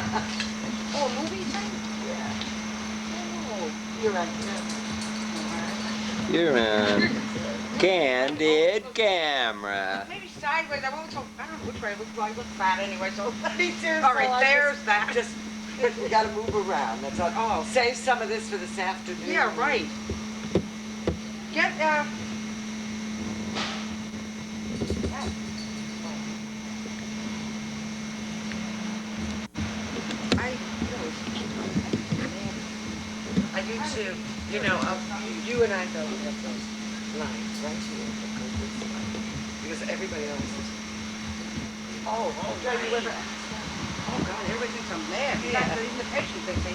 Oh, movie thing? Yeah. Oh, you're right. You're on Candid Camera. Maybe sideways. I don't know which way. I look fat anyway, so. Me too. All right, there's that. Just, we gotta move around. That's all. Oh. Save some of this for this afternoon. Yeah, right. Get, I do too. You know, you and I go have those lines right here that go this way. Because everybody else is. Oh, God, you ever. Oh, God, everybody thinks I'm mad. Yeah. Even the patient thinks they.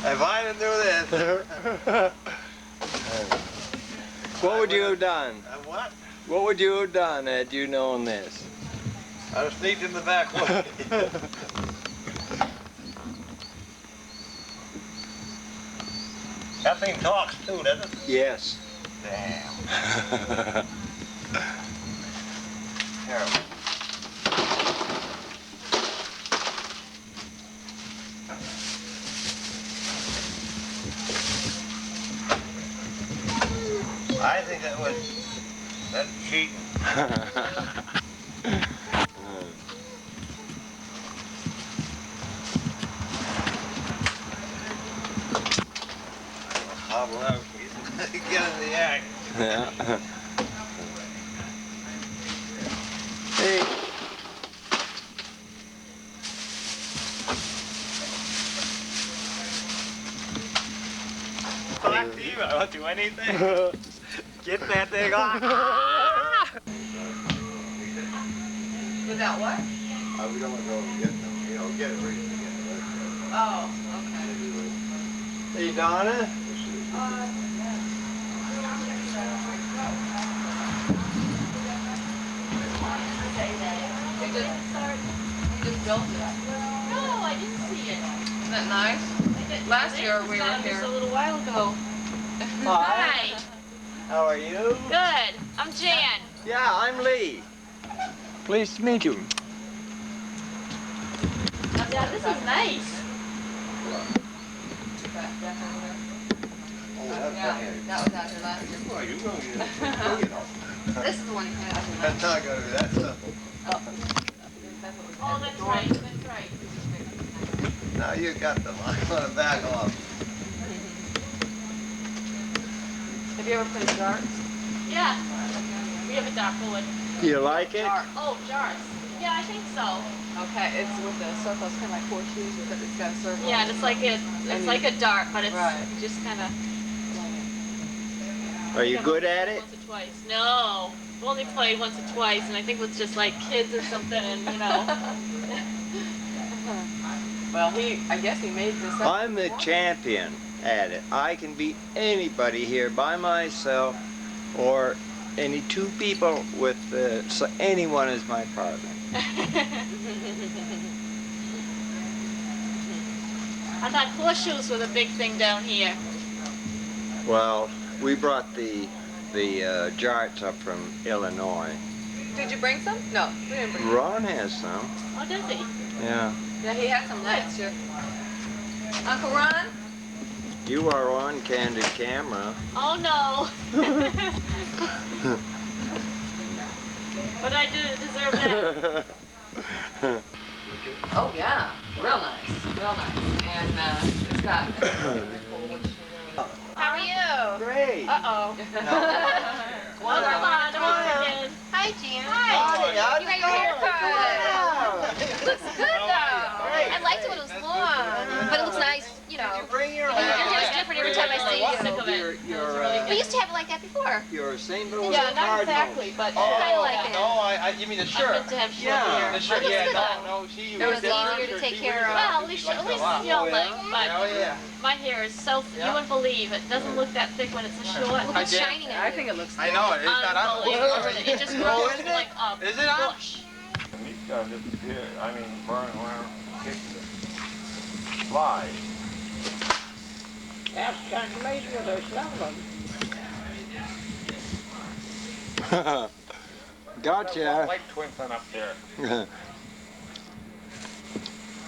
If I didn't do this. What would you have done? What? What would you have done had you known this? I'd have sneaked in the back way. That thing talks too, doesn't it? Yes. Damn. Terrible. I think that's cheating. Hobble out, get in the act. Yeah. Hey. Talk to you, I don't do anything. Get that thing on. Without what? We don't want to go get them, get it where you can get it. Oh, okay. Hey, Donna. You just built it. No, I didn't see it. Isn't that nice? Last year we were here. Just a little while ago. Hi. Hi. How are you? Good. I'm Jan. Yeah, I'm Lee. Pleased to meet you. Yeah, this is nice. Yeah, that was out here last year. Oh, you're going to get it. This is the one you had out here That's last not going to be that simple. Oh, that's right. That's right. Now you got them. I'm going to back off. Have you ever played darts? Yeah. We have a dartboard. You like it? Oh, jars. Yeah, I think so. Okay, it's with the circle. It's kind of like horseshoes. It's got a circle. Yeah, and it's like a dart, but it's Right. just kind of. Are you good at it? Once or twice. No, I've only played once or twice, and I think with just like kids or something, and you know. Well, I guess he made this up. I'm the champion at it. I can beat anybody here by myself or any two people with so anyone is my partner. I thought horseshoes were the big thing down here. Well, we brought the jarts up from Illinois. Did you bring some? No, we didn't bring Ron has some. Oh, does he? Yeah. Yeah, he had some last year. Uncle Ron? You are on candid camera. Oh, no. But I do deserve that. Oh, yeah. Real nice. Real nice. And it's got... How are you? Great. Uh-oh. Well, come on, don't forget. Hi, Jan. Hi. How's You it got your hair cut. going? Looks good, though. I liked it when it was long, but it looks nice, you know. Bring your Your hair is different every time I see you. Sick of it. We used to have it like that before. You're St. Louis Yeah, not Cardinals. exactly, but... Kind of like it. You mean the I shirt? meant to have short Yeah. hair. The shirt, But it yeah, looks good, no, she It was easier to take care of. Well, at least you know, like, but my hair is so, you wouldn't believe, it doesn't look that thick when it's a short. Look, it's shining I on you. think it looks I know it. It's not Unbelievable. It just grows isn't it? like a Is it on? bush. These guys disappear. I mean, burn around, kick the fly. That's kind of amazing what they're selling. Gotcha. Light twinkling up there.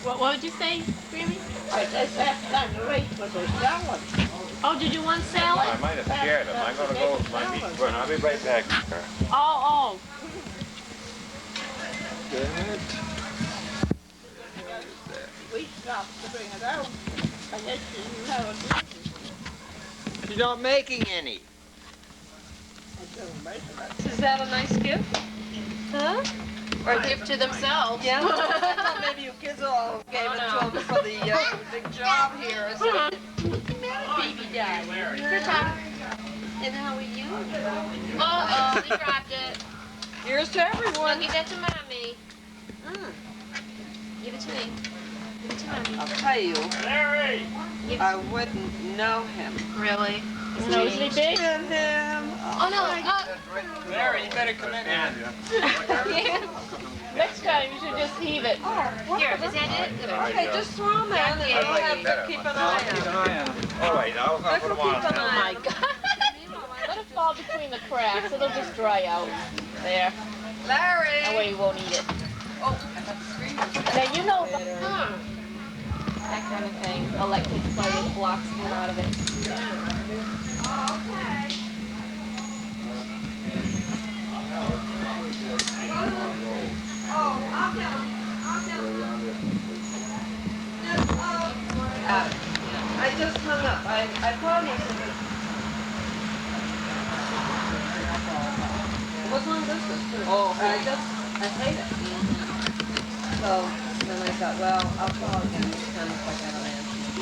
What would you say, Grammy? I said that's kind of rate what they're selling. Oh, did you want salad? I might have scared him. I'm gonna go with my meat run. I'll be right back, sir. Oh, We stopped to bring it out. I guess you have a You're not making any. Is that a nice gift? Huh? Or a gift to themselves. Yeah. I thought maybe you kids all gave it to him for the big job here. So. Baby dad. Here, Tom. And how are you? Uh-oh, he dropped it. Here's to Well, everyone. give that to Mommy. Give it to me. Give it to Mommy. I'll tell you, Larry! I wouldn't know him. Really? His nose is big? Him. Oh, no. Larry, you better come in here. Next time you should just heave it. Here, is that it? Okay, just throw him in and we'll have to keep an eye on him. All right, I'll Look, put we'll them on. keep an eye on him. Let it fall between the cracks. It'll just dry out. There. That way Larry! you won't eat it. Oh, I got the screen. Now you know that kind of thing. Electric fire blocks come out of it. I just hung up. I promised him. What's long distance? Oh, I hate it. So then I thought, well, I'll call again. It's kind of like I don't answer.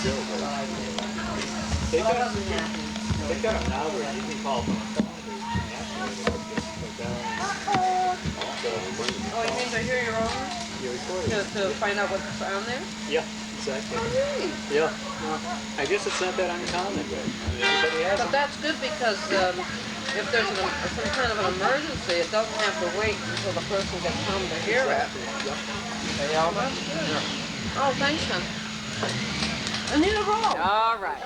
So I did. Well, it doesn't happen. They've got them now where you can call from a phone. Oh, you mean to hear your own? To find out what's on there? Yeah, exactly. Oh, really? Yeah. I guess it's not that uncommon, but everybody has But them. that's good because if there's some kind of an emergency, it doesn't have to wait until the person gets home to hear it. Hey, Alma? Oh, thanks, son. I need a roll. All right.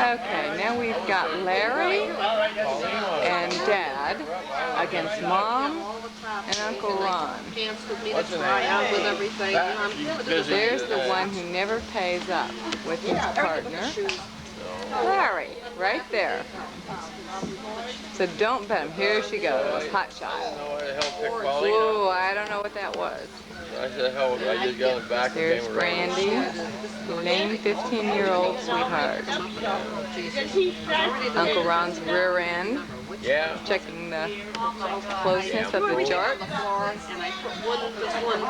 Okay, now we've got Larry and Dad against Mom and Uncle Ron. Dance with me to try out with everything. There's the one who never pays up with his partner. Larry, right there. So don't bet him. Here she goes, hot shot. Ooh, I don't know what that was. I said, hell, I just got it back and There's came around. Brandy, named 15-year-old sweetheart. Uncle Ron's rear end, Yeah. checking the closeness of the chart. And I put one, just one. I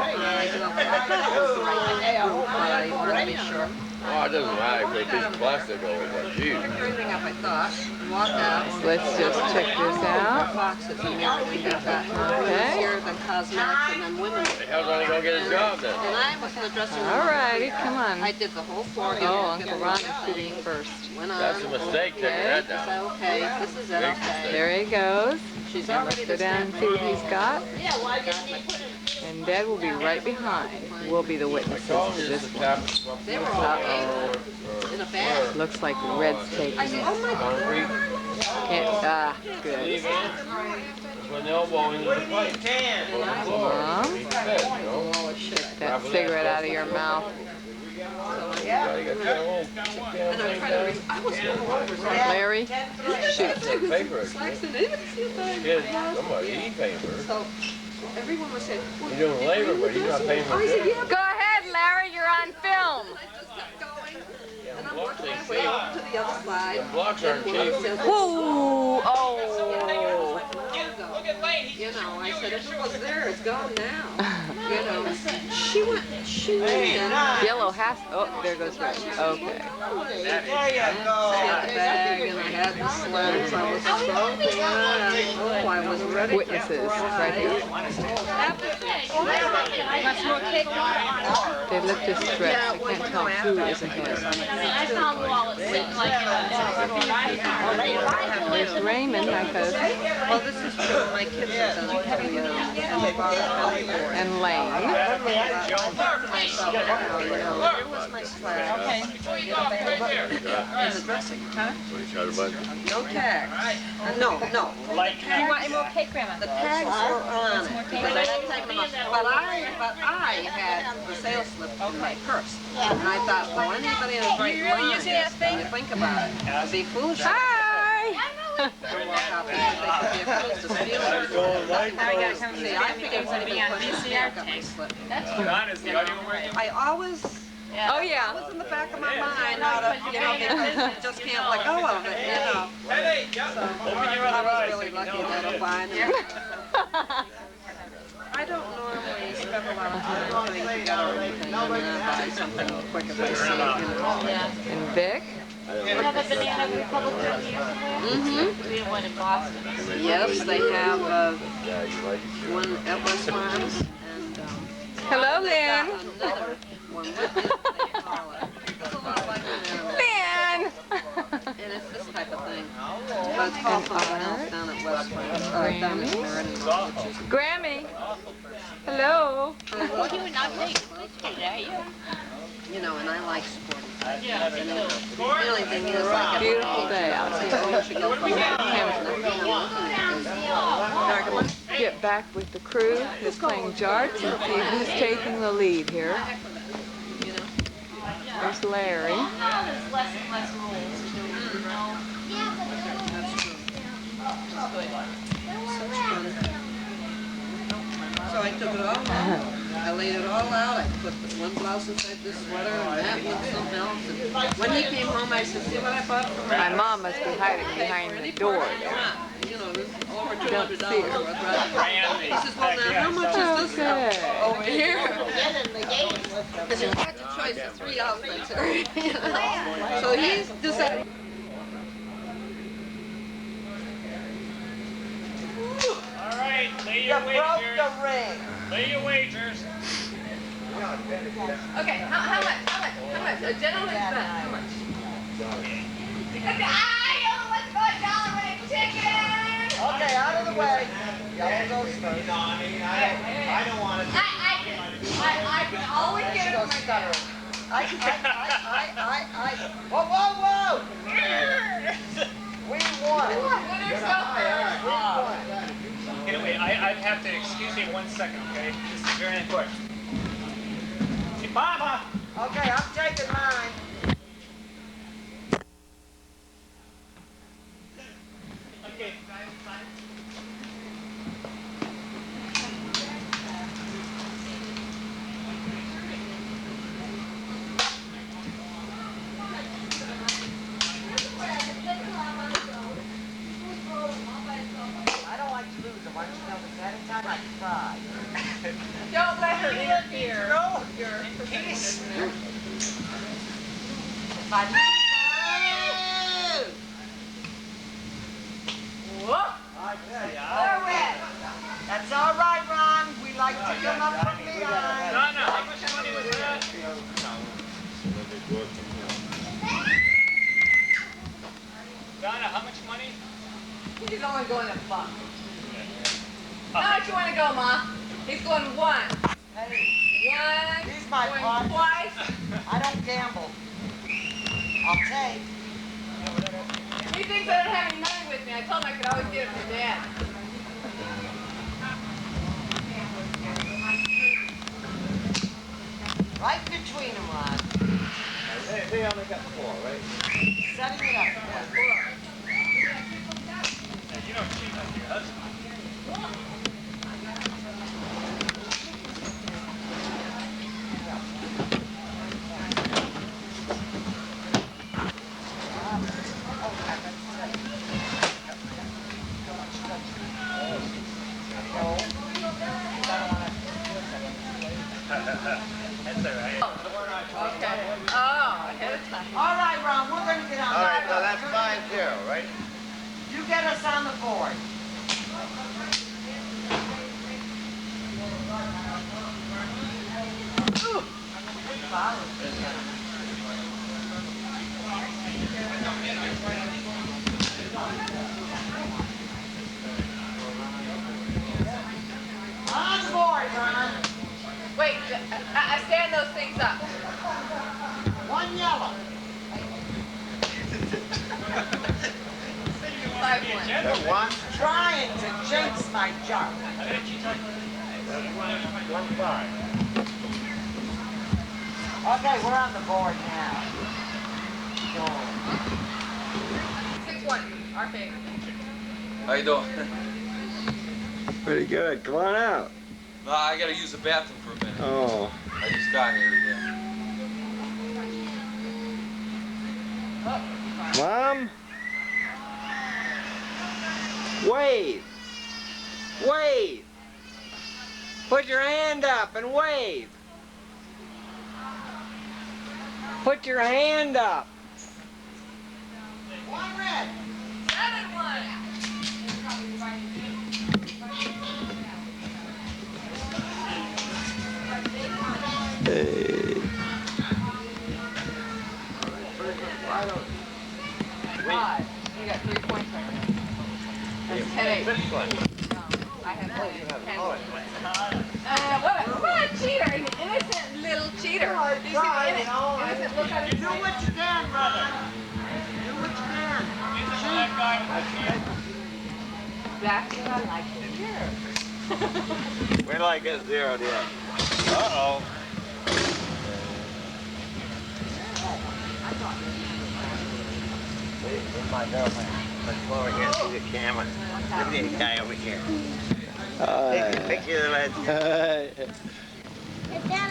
wanted to be sure. Oh, it doesn't matter if they piece of plastic over there. Shoot. Everything up, I thought. Walked out. Let's just check this out. Boxes and everything like that. Okay. Easier than cosmetics and then women. The hell's only gonna get a job then? And I was in the dressing room. Alrighty, come on. I did the whole floor. Oh, Uncle Ron is shooting first. Went on. That's a mistake taking that So, down. okay, this is it. Okay. There he goes. She's Now already let's go down and see what he's got. Yeah, why didn't he put it? And Dad will be right behind. We'll be the witnesses Call to just this the one. tap from They were all Uh-oh. in a bag. Looks like Red's taking I said, it. oh my God. concrete. Good. Leave in. Put an elbow into the pipe. On the floor. Mom? Beneath the bed, you know? Get that cigarette out of your mouth. Yeah, you got that little And I'm trying to read. I was going over that. Larry, shoot. paper. Slacks and they didn't see a thing. Kids, somebody, he paying for it. So everyone was saying, well, He's doing labor, but he's not paying for I said, it. yeah. Go ahead, Larry, you're on film. I just kept going. And I'm blocks working my ain't way cheap. over to the other side. The blocks aren't And cheap. one says, Whoa! Oh! you know, I said, if it was there, it's gone now. You know, she went in. Yellow has. Oh, there goes Red. Okay. I had the bag and I had the sleds. I was so glad. Oh, I was ready Witnesses, to cry. right here. They look distressed. I can't tell who is ahead. I found the wallet sitting like There's Raymond, my cousin, Well, this is true. My kids have done it. and Lane. Here was my slab. Okay. In the dressing. No tags. No. You want more cake, Grandma? The tags were on it. Because I hadn't taken them off. But I had the sales slip in my purse. And I thought, well, anybody in his right mind, when you think about it, would be foolish. Hi! To walk out there and they could be accused of stealing. See, I figured somebody would put his tag on my slip. Ron, is the audio working? I always... Oh yeah. It was in the back of my mind how to, you know, because you just can't let go of it, you know. Hey, open your I other was eyes. really lucky that I'm buying it. I don't normally spend a lot of time putting together anything and buy something quick if I see it, you know. Yeah. And Vic. You have a Banana Republic review somewhere? Mm-hmm. We have one in Boston. Yes, they have one at West Farms and Hello, they Lynn. got another one with it, they call it. It's a lot like banana. Lynn. And it's this type of thing. But it's called something else down at West Farms, down at Meriden, which is Grammy. Hello. Well, you would not take pictures, are you? you know, and I like sporting. Yeah. The only thing is, like, Beautiful day out I there. should go from Hampton. Get back with the crew who's playing jarts and see who's taking the lead here. There's Larry. Now there's less and less rules to, you know. So I took it all out. I laid it all out. I put the one blouse inside this sweater and that with something else. And when he came home, I said, see what I bought for My mom must be hiding behind the door there. You know, this is over Don't $200 see her. worth, right? He says, well, now, how much is this Okay. over here? Because you had the choice of 3 outfits. You know? So he's decided. All right, lay your wagers. ring. Lay your wagers. Okay, how much? A gentleman's bet. How much? Okay, out of the way. Yellow goes first. No, I mean, I don't want to. I can always get it from my daughter. Whoa! We won. Anyway, I have to excuse me 1 second, okay? This is very important. Hey, Mama! Okay, I'm taking mine. Okay. I don't like to lose them. I just know that any time I cry. Don't let her interfere. No! Your Peace. My move. Whoop. Throw it. That's all right, Ron. We like to come up from behind. Donna, how much money was that? Donna, how much money? He's only going at buck. How much you want to go, Ma? He's going one. Hey, One. he's my going partner. twice. I don't gamble. I'll take. He thinks I don't have any money with me. I told him I could always get it from Dad. Right between them, Ron. They only got 4, right? Setting it up. You don't cheat on your husband. That's all right. Okay. Oh, ahead of time. All right, Ron, we're going to get on All right, that. so that's 5-0, right? You get us on the board. On the board, Ron. Wait, I stand those things up. One yellow. 5-1. That one? Trying to jinx my jump. 1-5. Okay, we're on the board now. 6-1. Our favorite. How you doing? Pretty good. Come on out. No, I gotta use the bathroom for a minute. Oh. I just got here again. Mom? Wave. Wave. Put your hand up and wave. Put your hand up. One red. 7-1. Hey. Five. You got 3 points right now. That's 10-8. This one. No, I have 10 points. What a cheater! An innocent little cheater. Do you see the innocent look on his Do face? what you can, brother. Do what you can. That's what I like to hear. Wait till I get 0 to end. Uh-oh. Where's my girlfriend? Let's go over here and see the camera. Look at this guy over here. Take a picture of the legs. Is that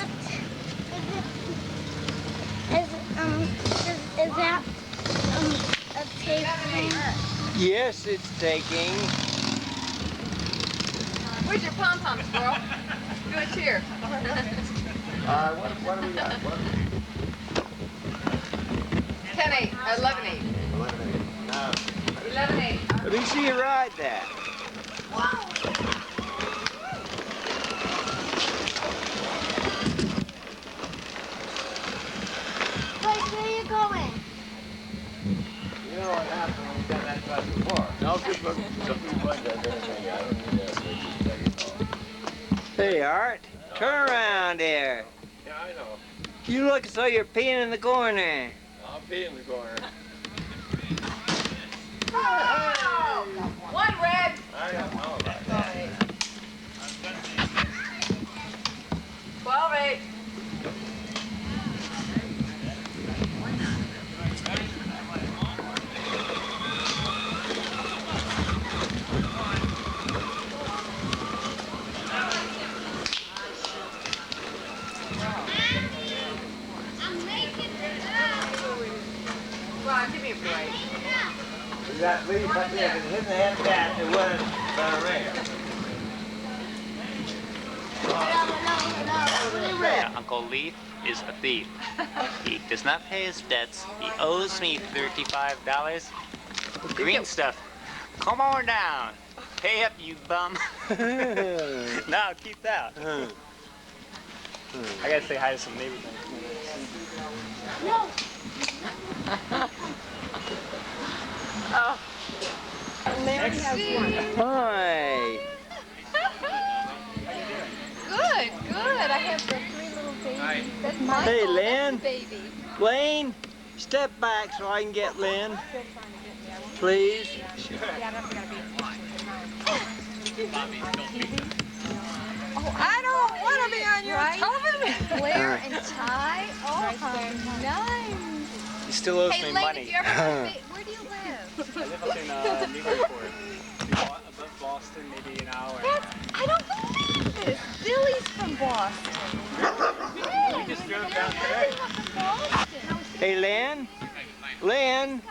a tape thing? Yes, it's taking. Where's your pom-poms, girl? Do a cheer. What do we got? 10-8. 11-8. 11-8. Let me see you ride that. Wait, where are you going? You know what happened when we done that class before? No, just look. Hey, Art. Turn around there. Yeah, I know. You look as though you're peeing in the corner. I'll be in the corner. One red. I don't know about that. 12-8. Come on, give me a break. You got leave up there. If it hit the head that, it wouldn't ring. No. Yeah, I'm Uncle Leaf is a thief. He does not pay his debts. He owes me $35. Green stuff. Come on down. Pay up, you bum. No, keep that. I gotta say hi to some neighbors. No. Oh. Larry has one. Hi. Good, good. I have the 3 little babies. That's my Hey, fault. Lynn. That's the baby. Lane, step back so I can get Lynn. Please. Oh, I don't want to be on your television. Blair and Ty. Oh, how nice. He still owes Hey, me Lane, money. if you ever go to where do you live? I live up in Newburyport. Above Boston, maybe an hour. I don't believe this. Billy's from Boston. We just drove down today. Hey, Lynn. Lynn.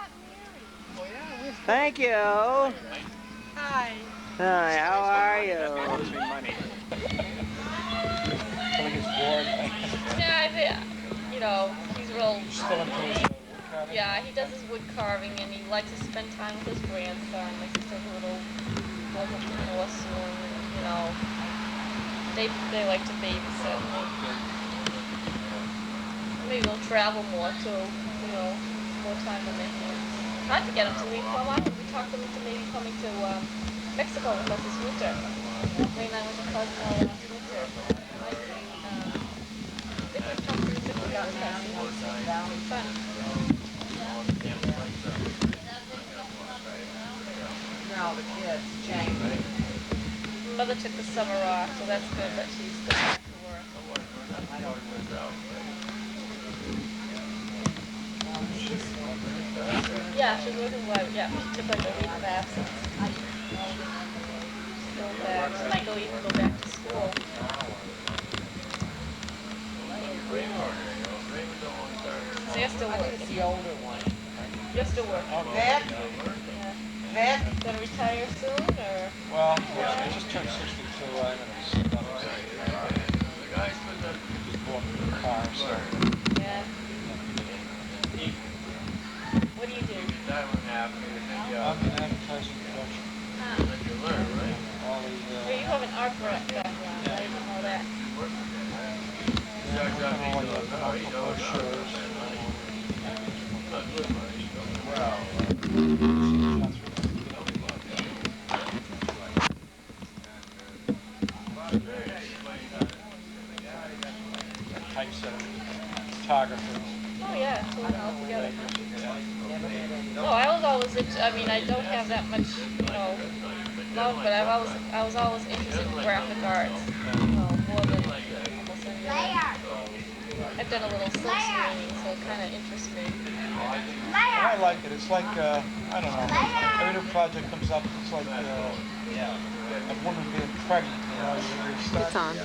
Thank you. Hi. Hi, how are you? Owes me money. Yeah, I think, you know, he's real. Yeah, he does his wood carving and he likes to spend time with his grandson. Like he's a little porcelain, and, you know, they like to babysit. Maybe they'll travel more too, you know, more time than they can. Tried to get him to leave for a while. We talked him into maybe coming to Mexico with us this winter. Ray and I went to Cozumel last winter. Different countries, different countries. Fun. Now the kids, Jane. Mother took the summer off, so that's good that she's still back to work. Yeah, she's working well. Yeah, she took like a week of absence. Still back. She might go even go back to school. So you're still working. It's the older one. You're still working. Vic? Yeah. Vic? Gonna retire soon, or? Well, yeah, I just turned 62. I'm gonna just bought a car, so. Yeah. What do you do? I'm in advertising production. All the, Well, you have an art background. I didn't know that. all the shows. Typesetter, photographers. Oh yeah, so we're all together. No, I was always, I mean, I don't have that much, you know, love, but I was always interested in graphic arts, you know, more than almost any other. I've done a little silk screening, so it kind of interests me. I like it. It's like, I don't know, every new project comes up, it's like a woman being pregnant, you know, you start. It's on.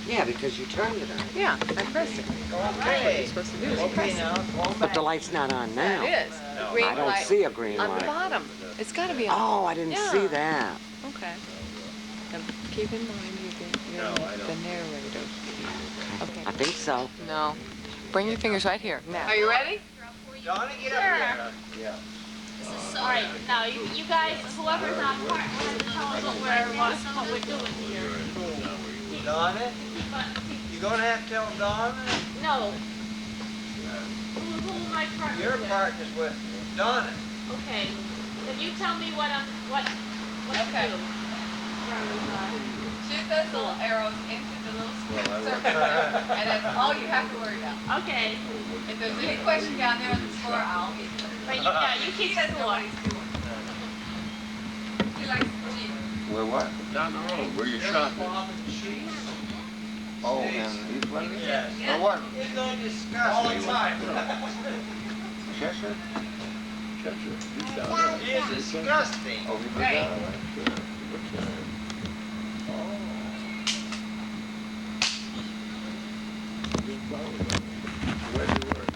Yeah, because you turned it on. Yeah, I pressed it. That's what you're supposed to do. Is press it. But the light's not on now. It is. The green I don't light see a green on light. the bottom. It's got to be on. Oh, I didn't Yeah. see that. Okay. Now, keep in mind you're the narrator. Okay. I think so. No. Bring your fingers right here. Now. Are you ready? Donna, get up here. Yeah. All right, now you guys, whoever's on part, has to tell us what we're doing here. Donna, you gonna have to tell Donna? No. Who my partner? Your with? partner's with Donna. Okay. Then you tell me what to Okay. do. Shoot those little arrows into the little square circle, and that's all you have to worry about. Okay. If there's any question down there on the floor, I'll get to them. But you He keep doesn't know score. what he's doing. He likes to cheat. Where what? Down the road, where you shopping? Oh, and East London? Yes. Or what? It's gonna discuss all the time. Cheshire? Cheshire. He's down there. It's disgusting. Oh, he Right. down there. Where do you work?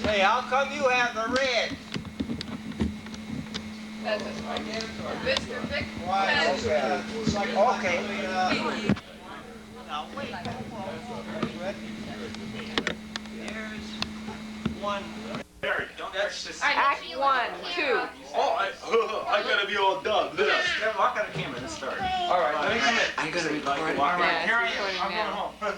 Say, how come you have the red? That's it. Mr. Vic. It's like, Okay. Now wait. There's one. Harry, Don't touch this. Act 1, 2. Oh, I gotta be all done. This. Walk on the camera. Let's start. all right, let me come in. I'm gonna record. All Walk right, Yeah, here I it's recording am. I'm going now. home.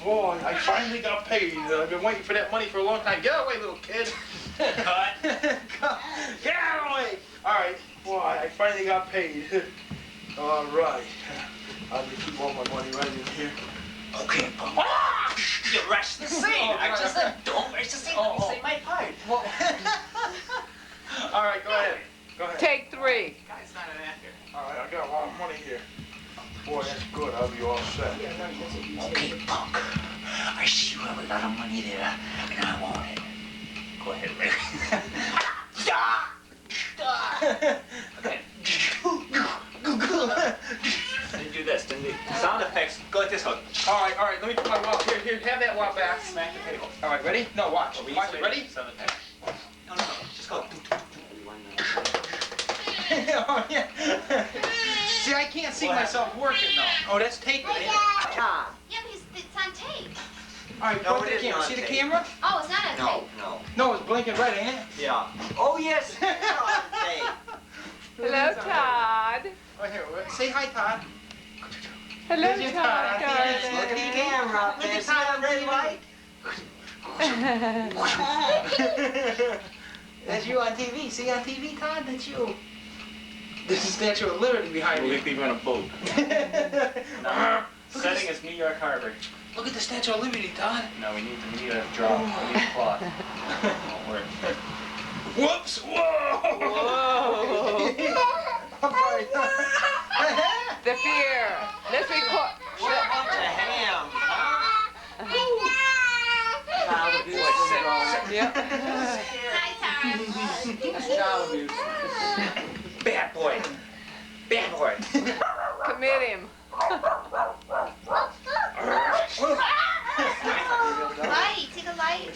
Boy, I finally got paid. I've been waiting for that money for a long time. Get away, little kid. Cut. Get out of the way. All right, boy, I finally got paid. All right. I'll just keep all my money right in here. Okay, Boone. You rushed the scene. I just said don't rush the scene. Let me say my part. All right, go ahead. Go ahead. Take 3. Guy's not an actor. All right, I got a lot of money here. Boy, that's good. I'll be all set. Okay, punk. I see you have a lot of money there, and I want it. Go ahead, Rick. Okay. Then do this. Then the sound effects go like this. Hook. All right. Let me put my walk here. Here, have that walk back. Smack the table. All right, ready? No, watch. Watch it. Ready? Sound effects. No. Just go. Oh, yeah. See, I can't see myself working though. Oh, that's tape, ain't it? Yeah, because it's on tape. All right, No, point it the isn't camera. on See the tape. camera? Oh, it's not on tape. No. No, it's blinking red, ain't it? Yeah. Oh, yes. It's on tape. Hello, Todd. Oh, here, say hi, Todd. Hello, There's your Todd, Todd. Look at the darling. camera up there. See that red light? That's you on TV. See on TV, Todd? That's you. There's a Statue of Liberty behind We me. think we're on a boat. Setting is New York Harbor. Look at the Statue of Liberty, Todd. No, we need a drop. We need a cloth. Won't work. Whoops! Whoa! Whoa. I'm sorry. The fear. Let's record. What a bunch of hams, huh? Child abuse syndrome. Yep. Hi, Tom. That's child abuse. Bad boy. Bad boy. Commit him. Light, take a light.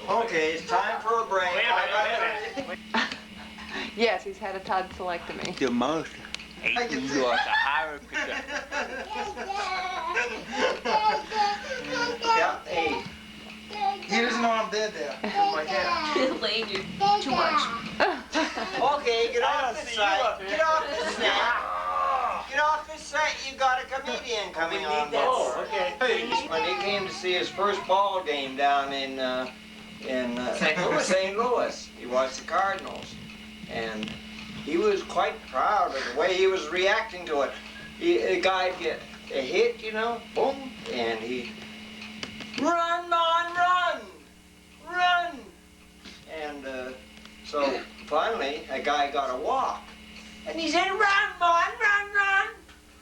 Okay, it's time for a break. Wait a minute. Yes, he's had a tonsillectomy. The most. Hey, New York, a horror picture. Yeah, hey. He doesn't know I'm dead there. With my head. Lane, you're too much. Okay, get off the site. Get off the set. Get off the set. You got a comedian coming on board. Oh, okay. When he came to see his first ball game down in St. Louis, he watched the Cardinals, and he was quite proud of the way he was reacting to it. A guy'd get a hit, you know, boom, and he run, man, run. And so finally, a guy got a walk, and he said, run, man, run.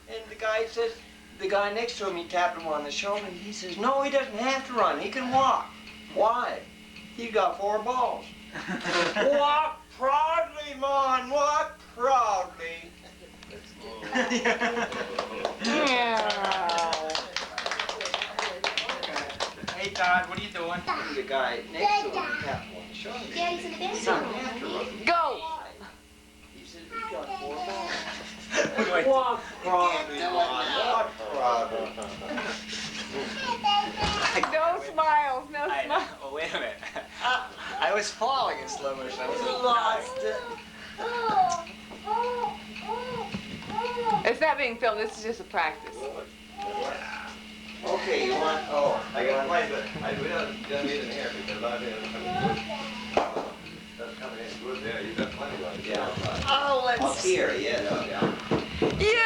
And the guy says, the guy next to him, he tapped him on the shoulder, and he says, no, he doesn't have to run, he can walk. Why? He got 4 balls. Walk proudly, man, walk proudly. Hey, Todd, what are you doing? The guy next to him, he tapped him on the shoulder. Daddy's in the He bedroom. doesn't have to run. Go. Why? He said, he got 4 balls. Wait. Walk proudly, man, walk proudly. No smiles. No Oh, smiles. wait a minute. I was falling in slow motion. I was Lost it. It's not being filmed. This is just a practice. Okay, you want, I got one, but I don't need it here because I didn't. That's coming in good there, you got plenty of it. Yeah. Oh, let's Up here, yeah. Yay!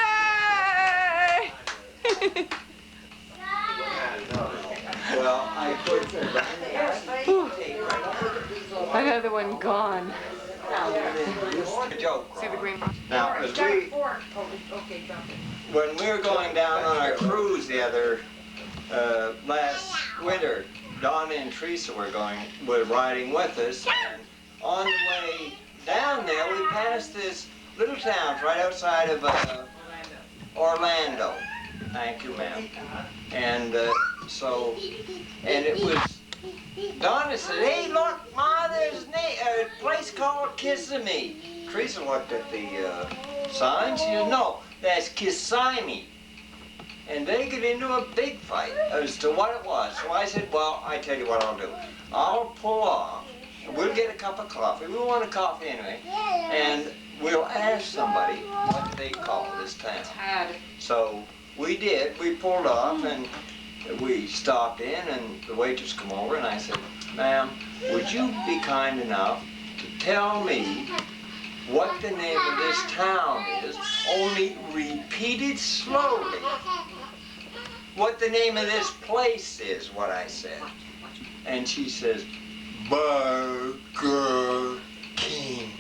Well, I put Another one gone. a joke. See the green box? Now, as when we were going down on our cruise the other last winter, Donna and Teresa were riding with us, and on the way down there, we passed this little town right outside of Orlando. Thank you, ma'am. And and it was, Donna said, hey, look, Ma, there's a place called Kissimmee. Teresa looked at the sign. She said, no, that's Kissimmee. And they get into a big fight as to what it was. So I said, well, I tell you what I'll do. I'll pull off, and we'll get a cup of coffee. We want a coffee anyway. And we'll ask somebody what they call this town. So we did. We pulled off, and we stopped in, and the waitress come over, and I said, ma'am, would you be kind enough to tell me what the name of this town is, only repeat it slowly. What the name of this place is, what I said. And she says, Burger King.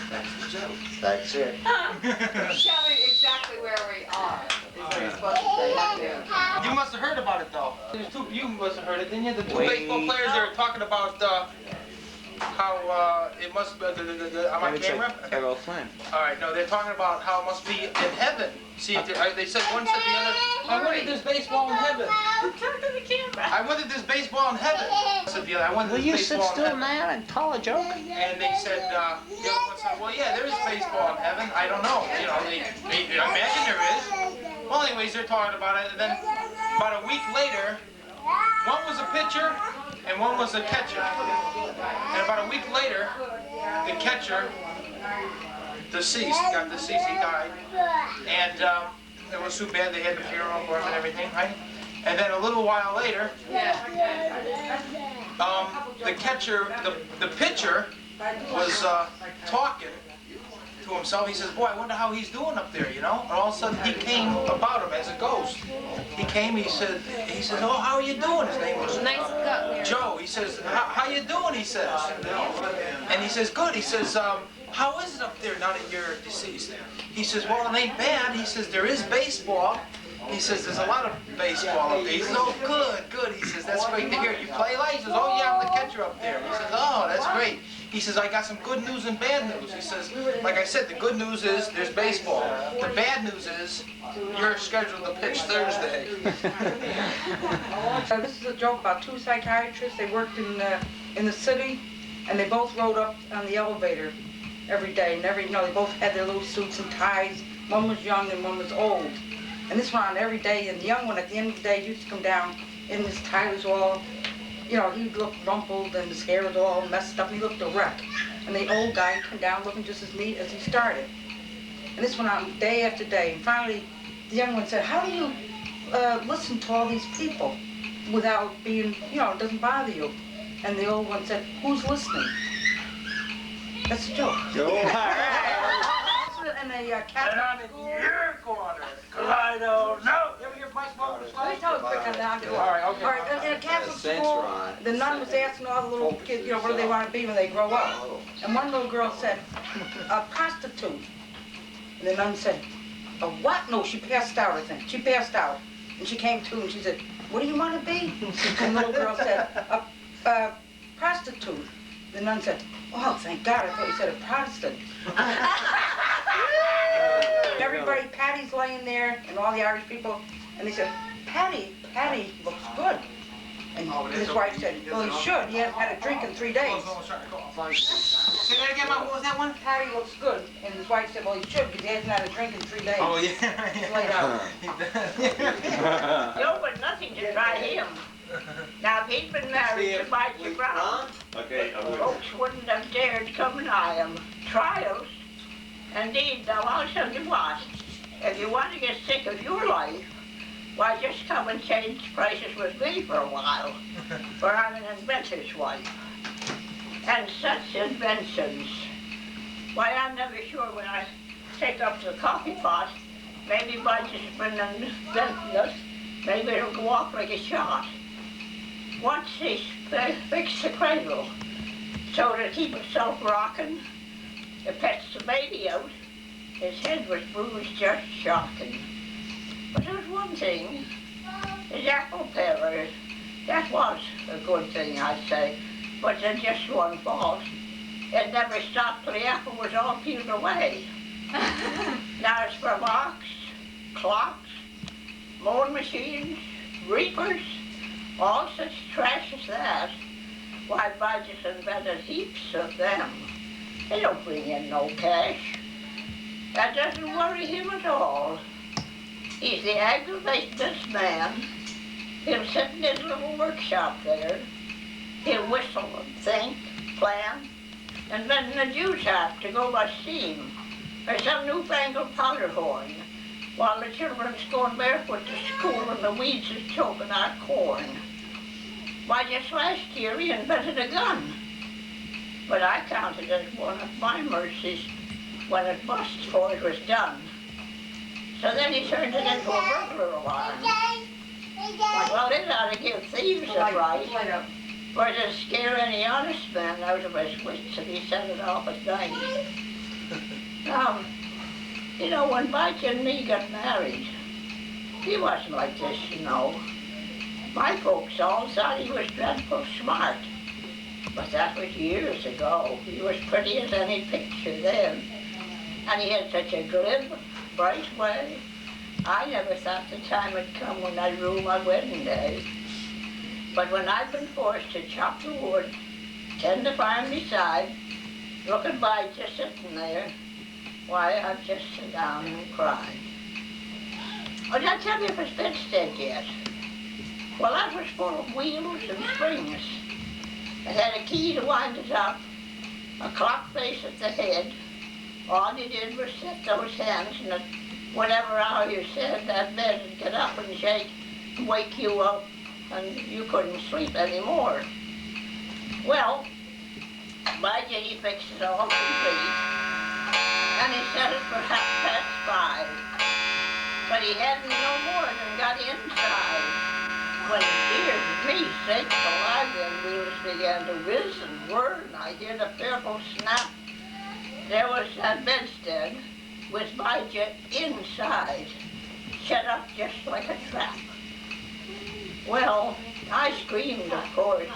That's the joke. That's it. Tell me exactly where we are. Is what you're supposed to say. You must have heard about it though. You must have heard it, didn't you? The two baseball players, they were talking about how it must be, am I camera? Errol Flynn. All right, no, they're talking about how it must be in heaven. See, they said one said the other, I wonder if there's baseball in heaven. Turn to the camera. I wonder if there's baseball in heaven. Said the other, I wonder if there's baseball in heaven. man, and tell a joke? And they said, the other one said, well, yeah, there is baseball in heaven. I don't know. You know, I imagine there is. Well, anyways, they're talking about it. And then about a week later, one was a pitcher and one was a catcher. And about a week later, the catcher deceased, got deceased, he died. And it was too bad, they had the funeral for him and everything, right? And then a little while later, the catcher, the pitcher was talking to himself. He says, boy, I wonder how he's doing up there, you know? And all of a sudden he came about him as a ghost. He came, he said, oh, how are you doing? His name was Joe. He says, how you doing? He says. And he says, good. He says, how is it up there now that you're deceased? He says, well, it ain't bad. He says, there is baseball. He says, there's a lot of baseball up there. He says, oh, good. He says, that's great to hear. You play light? He says, oh, yeah, I'm the catcher up there. He says, oh, that's great. He says, I got some good news and bad news. He says, like I said, the good news is there's baseball. The bad news is you're scheduled to pitch Thursday. This is a joke about two psychiatrists. They worked in the city, and they both rode up on the elevator every day. And they both had their little suits and ties. One was young and one was old. And this went on every day. And the young one, at the end of the day, used to come down, and his tie was all, he looked rumpled, and his hair was all messed up, and he looked a wreck. And the old guy came down looking just as neat as he started. And this went on day after day. And finally, the young one said, how do you listen to all these people without being, it doesn't bother you? And the old one said, who's listening? That's a joke. And a cat. And I'm in your corner, because I don't know. You ever hear my smoke? Let me tell you quick on that. All right, okay. All right, in a Catholic school, the nun was asking all the little kids, what do they want to be when they grow up? And one little girl said, a prostitute. And the nun said, a what? No, she passed out, I think. She passed out. And she came to and she said, what do you want to be? And the little girl said, a prostitute. The nun said, oh, thank God, I thought you said a Protestant. Everybody, Patty's laying there, and all the Irish people, and they said, Patty looks good. And his wife said, well, he should. He hasn't had a drink in 3 days. Say that again, Mom. What was that one? Patty looks good. And his wife said, well, he should, because he hasn't had a drink in 3 days. Oh, yeah. He's laid out. You but nothing to try him. Now, if he'd been married to Marcia Brown, folks wouldn't have dared come nigh him. Trials. Indeed, now I'll tell you what. If you want to get sick of your life, why, just come and change places with me for a while. For I'm an inventor's wife. And such inventions. Why, I'm never sure when I take up the coffee pot, maybe by just inventing this, maybe it'll go off like a shot. Once he fixed the cradle so to keep itself rocking, it pets the baby out. His head was bruised, just shocking. But there's one thing, his apple pear, that was a good thing, I'd say. But there's just one fault. It never stopped till the apple was all peeled away. Now as for locks, clocks, mowing machines, reapers, all such trash as that, why, I just invented heaps of them. They don't bring in no cash. That doesn't worry him at all. He's the aggravatingest man. He'll sit in his little workshop there. He'll whistle and think, plan, and then the Jews have to go by steam or some newfangled powder horn while the children's going barefoot to school and the weeds is choking our corn. Why, just last year he invented a gun. But I counted it as one of my mercies when it busted before it was done. So then he turned it into a burglar alarm. Like, well, it ought to give thieves a fright. For to scare any honest man out of his wits if he set it off at night. You know, when Bike and me got married, he wasn't like this, you know. My folks all thought he was dreadful smart. But that was years ago. He was pretty as any picture then. And he had such a glib, bright way. I never thought the time would come when I'd rue my wedding day. But when I've been forced to chop the wood, tend the farm beside, looking by just sitting there, why, I've just sat down and cried. Oh, did I tell you of his bedstead yet? Well, that was full of wheels and springs. It had a key to wind it up, a clock face at the head. All you did was set those hands, and at whatever hour you said, that bed would get up and shake and wake you up, and you couldn't sleep anymore. Well, by Jay, he fixed it all complete, and he set it for 5:30. But he hadn't no more than got inside. When, dear me, sakes alive, them wheels began to whiz and whir, and I heard a fearful snap. There was that bedstead with my jet inside, set up just like a trap. Well, I screamed, of course.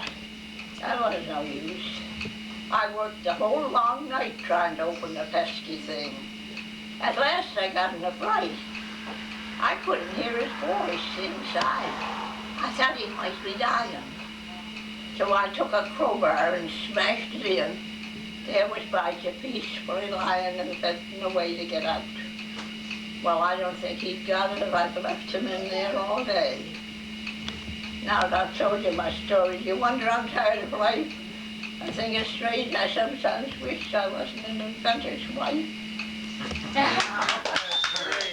That was no use. I worked the whole long night trying to open the pesky thing. At last I got in a fright. I couldn't hear his voice inside. I thought he might be dying. So I took a crowbar and smashed it in. There was Bijah peacefully lying and betting away to get out. Well, I don't think he'd got it if I'd left him in there all day. Now that I've told you my story, do you wonder I'm tired of life? I think it's strange I sometimes wish I wasn't an inventor's wife.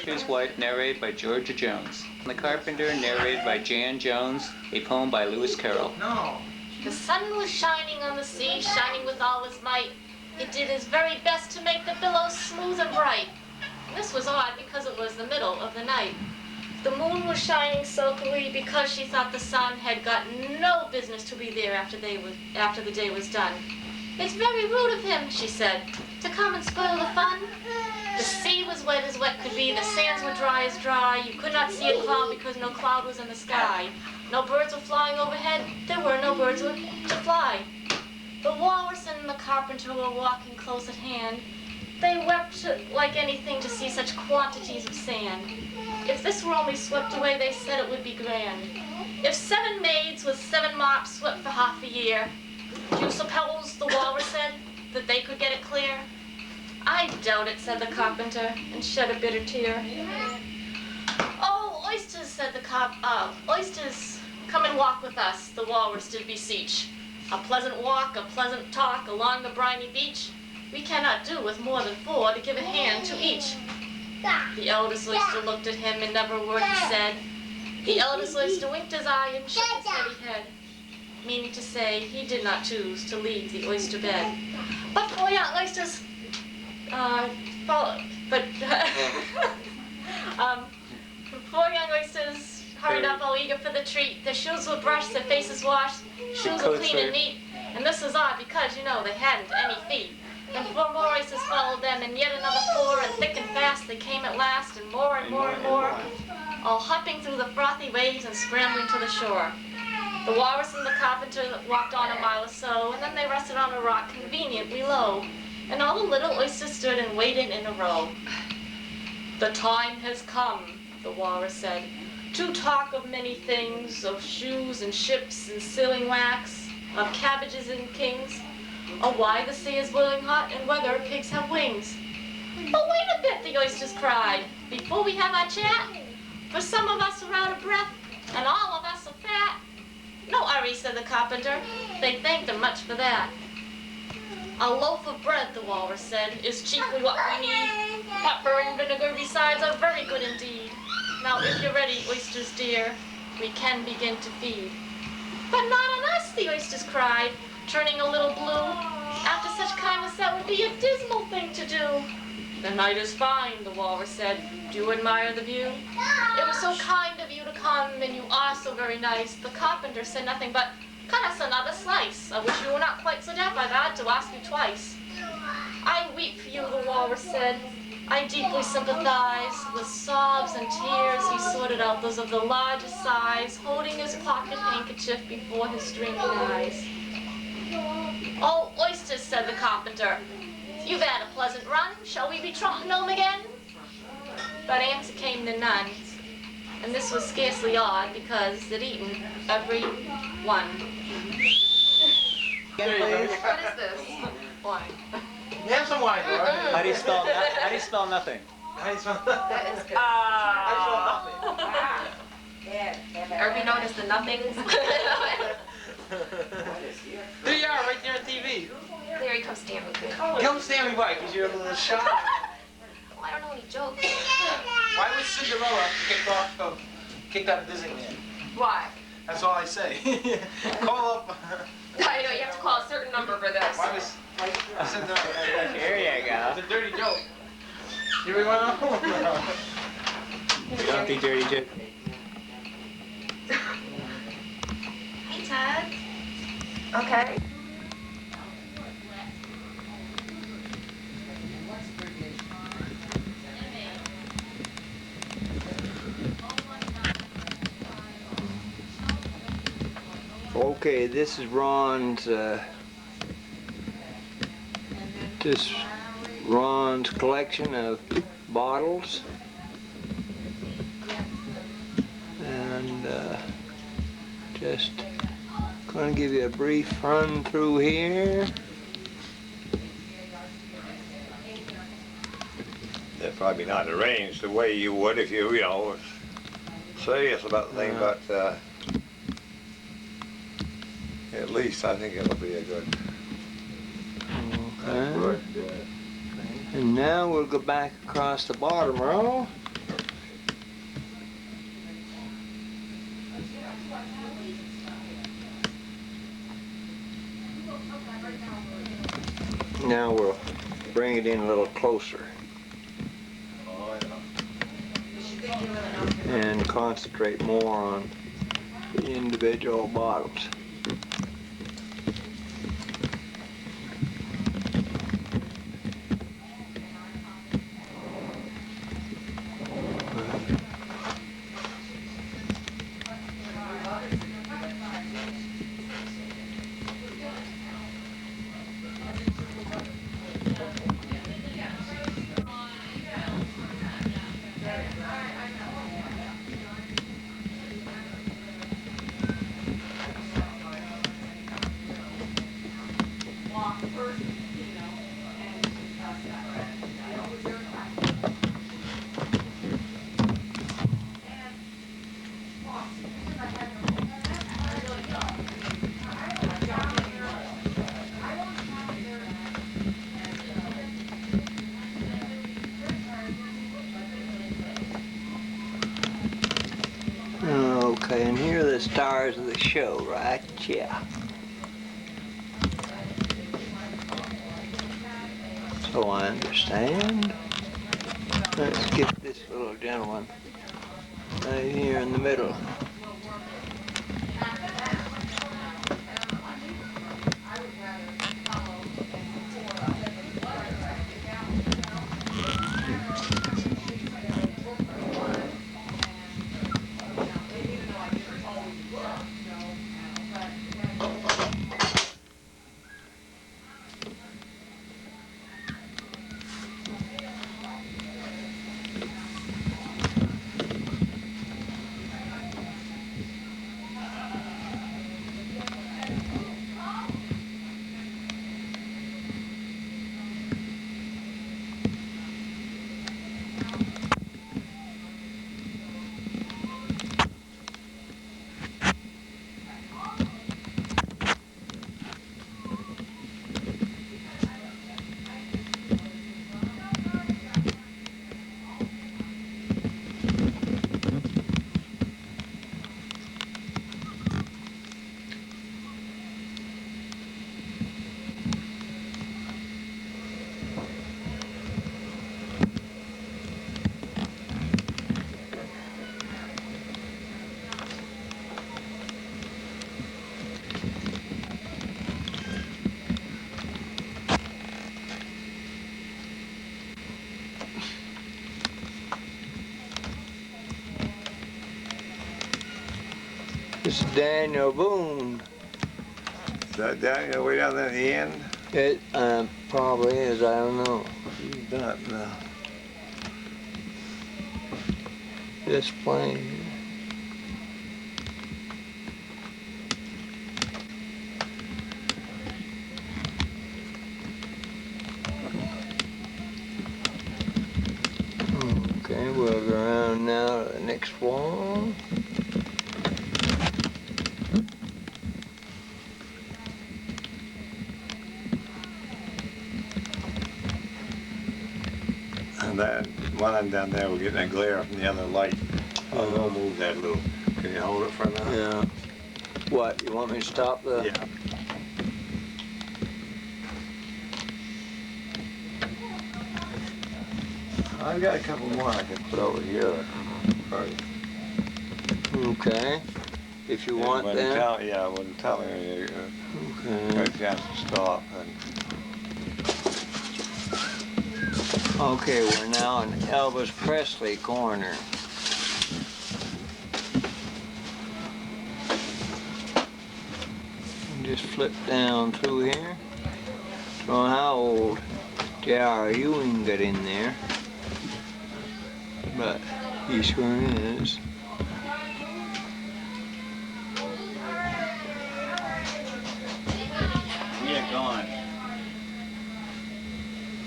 His Wife, narrated by Georgia Jones. The Carpenter, narrated by Jan Jones, a poem by Lewis Carroll. No. The sun was shining on the sea, shining with all its might. It did its very best to make the billows smooth and bright. And this was odd because it was the middle of the night. The moon was shining sulkily because she thought the sun had got no business to be there after the day was done. It's very rude of him, she said, to come and spoil the fun. The sea was wet as wet could be, the sands were dry as dry. You could not see a cloud because no cloud was in the sky. No birds were flying overhead, there were no birds to fly. The walrus and the carpenter were walking close at hand. They wept like anything to see such quantities of sand. If this were only swept away, they said it would be grand. If 7 maids with 7 mops swept for half a year, do you suppose, the walrus said, that they could get it clear? I doubt it, said the carpenter, and shed a bitter tear. Oh, oysters, said the oysters, come and walk with us, the walrus did beseech. A pleasant walk, a pleasant talk along the briny beach. We cannot do with more than 4 to give a hand to each. The eldest oyster looked at him and never a word he said. The eldest oyster winked his eye and shook his heavy head, meaning to say he did not choose to leave the oyster bed. But 4 young oysters four young oysters hurried up all eager for the treat. Their shoes were brushed, their faces washed, shoes were clean and neat. And this was odd because, you know, they hadn't any feet. And 4 more oysters followed them, and yet another 4, and thick and fast they came at last, and more and more and more, all hopping through the frothy waves and scrambling to the shore. The walrus and the carpenter walked on a mile or so, and then they rested on a rock conveniently low, and all the little oysters stood and waited in a row. The time has come, the walrus said, to talk of many things, of shoes and ships and sealing wax, of cabbages and kings. Oh, why the sea is boiling hot and whether pigs have wings. But wait a bit, the oysters cried, before we have our chat. For some of us are out of breath, and all of us are fat. No hurry, said the carpenter. They thanked him much for that. A loaf of bread, the walrus said, is chiefly what we need. Pepper and vinegar besides are very good indeed. Now, if you're ready, oysters dear, we can begin to feed. But not on us, the oysters cried, turning a little blue. After such kindness, that would be a dismal thing to do. The night is fine, the walrus said. Do you admire the view? It was so kind of you to come, and you are so very nice. The carpenter said nothing but, cut us another slice. I wish you were not quite so deaf I've had to ask you twice. I weep for you, the walrus said. I deeply sympathize. With sobs and tears, he sorted out those of the largest size, holding his pocket handkerchief before his streaming eyes. Oh, oysters, said the carpenter. You've had a pleasant run. Shall we be trotting home again? But answer came to none. And this was scarcely odd, because they'd eaten every one. There you go. What is this? Wine. Have some wine, Laura. How do you spell nothing? How do you smell? That is good. How do you smell nothing? Or be known as the nothings. There you are, right there on TV. There he comes stand with me. Come stand me by, because you're a little shy. Oh, I don't know any jokes. Why was Cinderella kicked out of Disneyland? Why? That's all I say. Call up. I know, you have to call a certain number for this. Why was Cinderella? Here you go. It's a dirty joke. Here we want to. You don't think dirty joke? Hey, Ted. Okay. Okay, this is Ron's collection of bottles, and just going to give you a brief run through here. They're probably not arranged the way you would if you know, was serious about the thing, but at least I think it'll be a good. Okay. And now we'll go back across the bottom row. Now we'll bring it in a little closer and concentrate more on the individual bottles. Okay, and here are the stars of the show, right? Yeah. So I understand. Let's get this little gentleman right here in the middle. This is Daniel Boone. Is that Daniel way down there at the end? It probably is, I don't know. He's done it now. This plane. Okay, we'll go around now to the next wall. And that one down there, we're getting a glare from the other light. I'll move that a little. Can you hold it for a minute? Yeah. What, you want me to stop the? Yeah. I've got a couple more I can put over here. Okay. If you want them. Yeah, I wouldn't tell him. Okay. Right down to stop. And Okay, we're now in Elvis Presley corner. Just flip down through here. So how old J.R. Ewing got in there? But he sure is. Yeah, gone.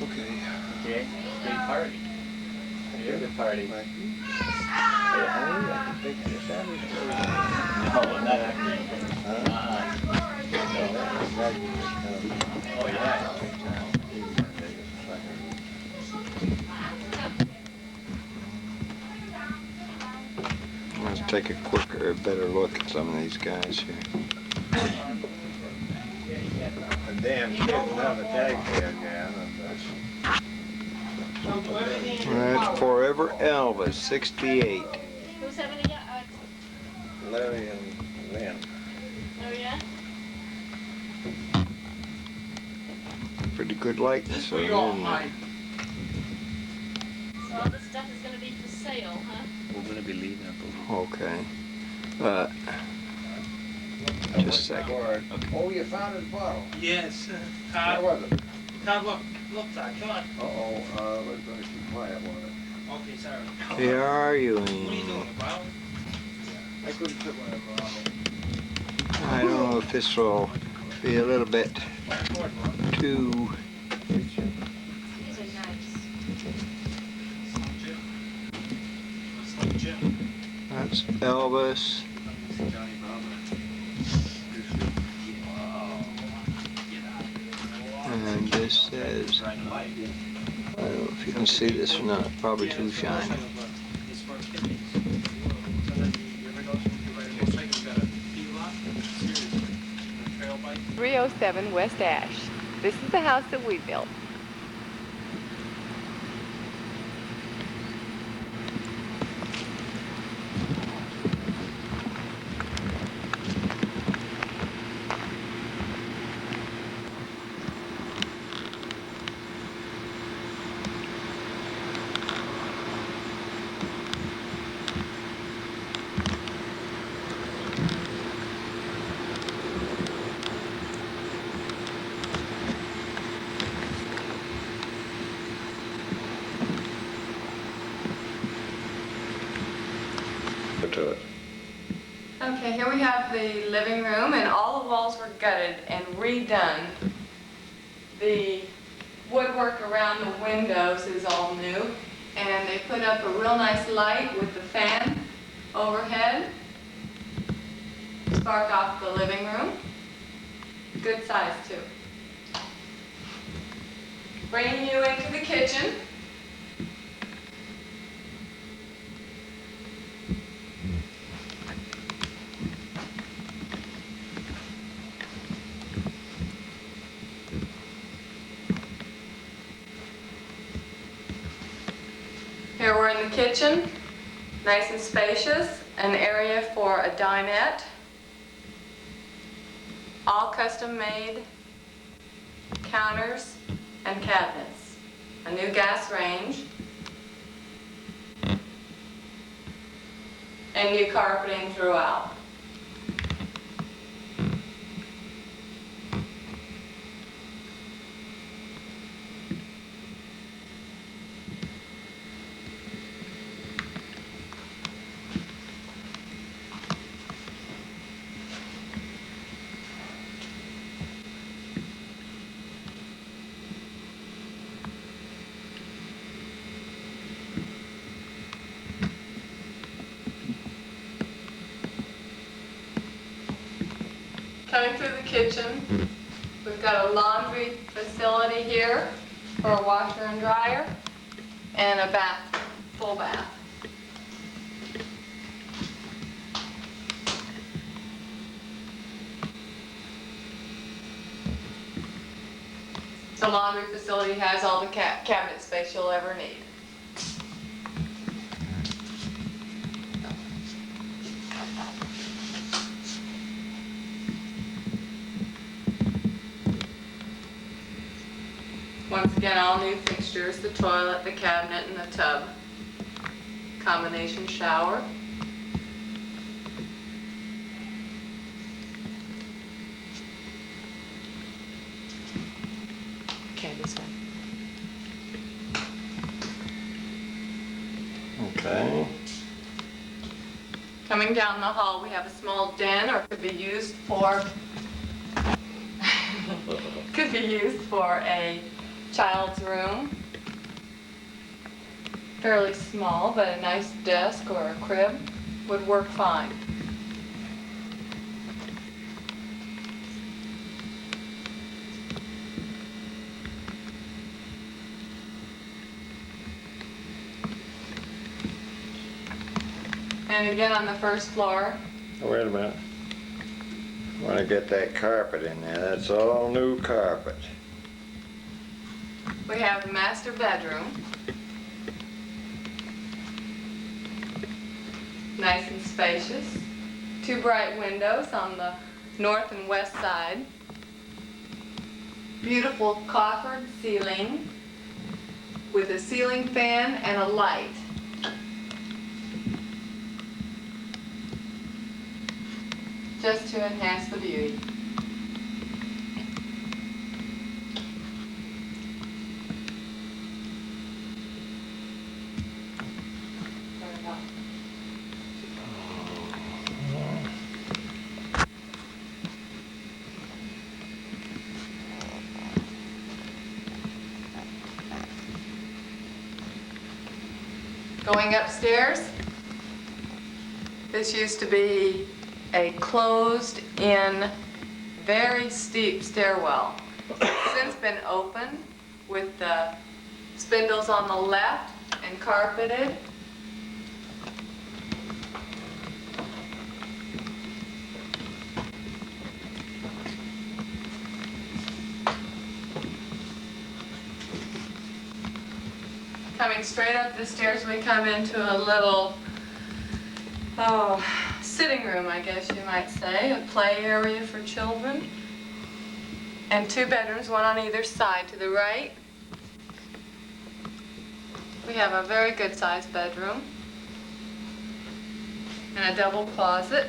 okay. Okay, great party. You're a good party. No, not actually. Oh, yeah. Let's take a quicker, better look at some of these guys here. A damn kid without a tag tag, yeah. That's Forever Elvis, 68. Who's having a Larry and Lynn. Oh yeah? Pretty good likeness of We all him. hide. So all this stuff is gonna be for sale, huh? We're gonna be leaving up Okay. Just a second. Oh, you found his bottle. Yes. Where was it? Todd, look, Todd, come on. Uh-oh, let's go keep quiet on it. Okay, sorry. J.R. What are you Ewing. doing, bro? I couldn't put one on it. I don't know if this will be a little bit too. These are nice. That's Elvis. And this says, I don't know if you can see this or not, probably too shiny. Trail 307 West Ash. This is the house that we built. To it. Okay, here we have the living room, and all the walls were gutted and redone. The woodwork around the windows is all new, and they put up a real nice light with the fan overhead. Spark off the living room. Good size, too. Bringing you into the kitchen. Here we're in the kitchen, nice and spacious, an area for a dinette, all custom made counters and cabinets, a new gas range, and new carpeting throughout. Coming through the kitchen, we've got a laundry facility here for a washer and dryer, and a bath, full bath. The laundry facility has all the cabinet space you'll ever need. Once again, all new fixtures, the toilet, the cabinet, and the tub. Combination shower. Okay, this one. Okay. Coming down the hall, we have a small den, or it could be used for a child's room. Fairly small, but a nice desk or a crib would work fine. And again on the first floor. Wait a minute. Want to get that carpet in there. That's all new carpet. We have the master bedroom. Nice and spacious. 2 bright windows on the north and west side. Beautiful coffered ceiling with a ceiling fan and a light. Just to enhance the beauty. Going upstairs, this used to be a closed-in, very steep stairwell. It's since been opened with the spindles on the left and carpeted. Coming straight up the stairs, we come into a little, sitting room, I guess you might say, a play area for children. And 2 bedrooms, one on either side. To the right, we have a very good sized bedroom and a double closet.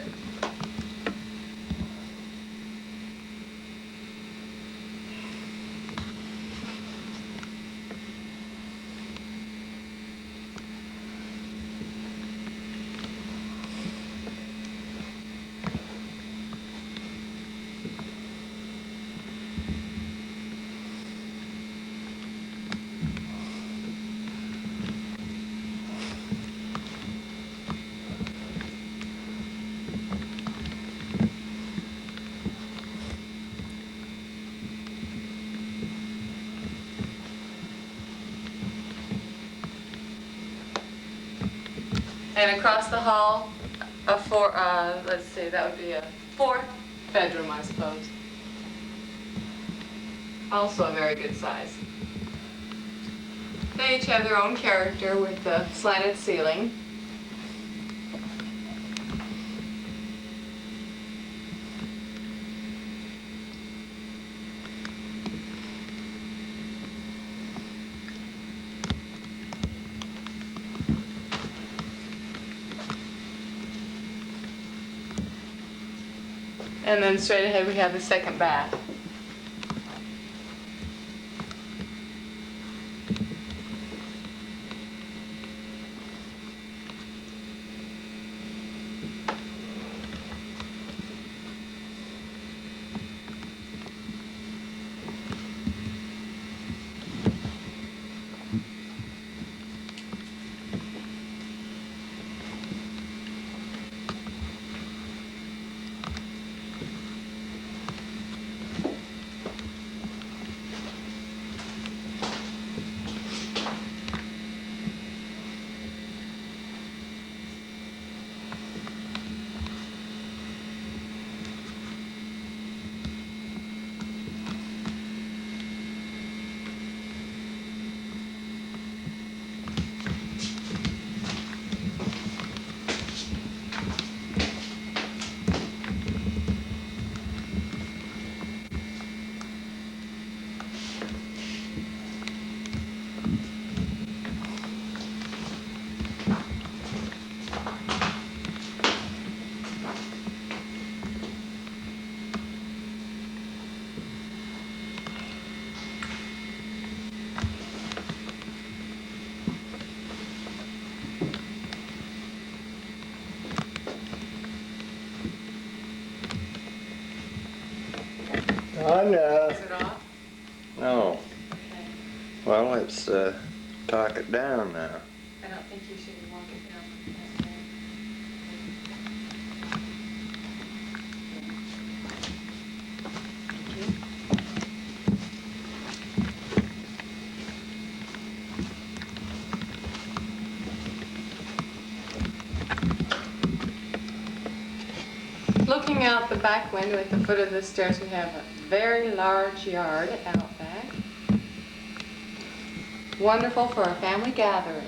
And across the hall, let's see, that would be a 4th bedroom, I suppose. Also a very good size. They each have their own character with the slanted ceiling. And then straight ahead we have the 2nd bath. know. Is it off? No. Well, let's talk it down now. I don't think you should walk it down. Looking out the back window at the foot of the stairs, we have a very large yard out back. Wonderful for a family gathering.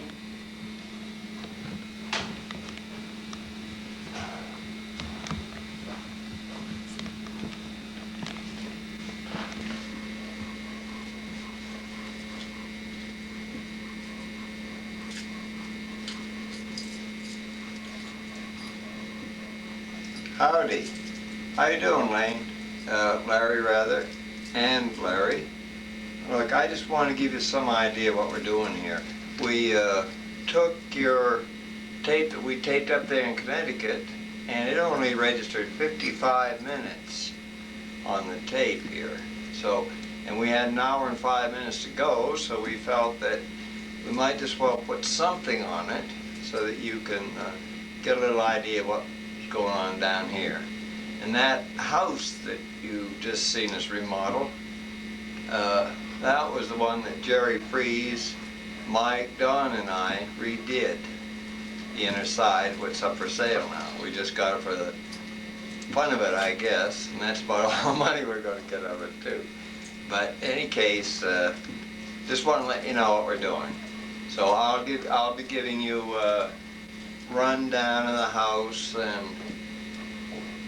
Howdy. How you doing, Lane? Larry, rather. And Larry. Look, I just want to give you some idea of what we're doing here. We took your tape that we taped up there in Connecticut, and it only registered 55 minutes on the tape here. So, and we had an hour and 5 minutes to go, so we felt that we might just well put something on it so that you can get a little idea of what's going on down here. And that house that you just seen us remodel, that was the one that Jerry Freeze, Mike, Don, and I redid. The inner side, what's up for sale now. We just got it for the fun of it, I guess, and that's about all the money we're going to get of it too. But in any case, just want to let you know what we're doing. So I'll be giving you a rundown of the house, and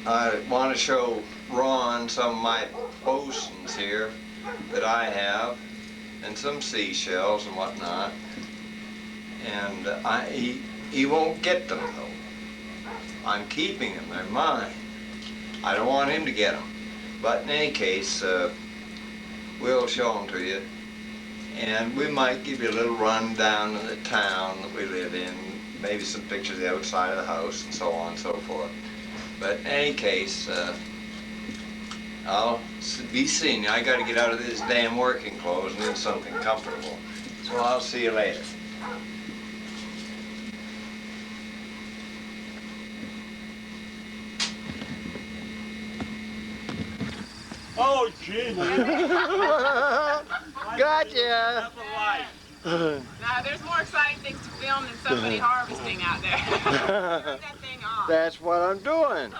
I want to show Ron some of my bosoms here that I have, and some seashells and whatnot. And he won't get them though. I'm keeping them, they're mine. I don't want him to get them. But in any case, we'll show them to you. And we might give you a little rundown of the town that we live in, maybe some pictures of the outside of the house and so on and so forth. But in any case, I'll be seeing you. I got to get out of this damn working clothes and in something comfortable. So I'll see you later. Oh, gee. Gotcha. Now, there's more exciting things to film than somebody harvesting out there. Turn that thing off. That's what I'm doing.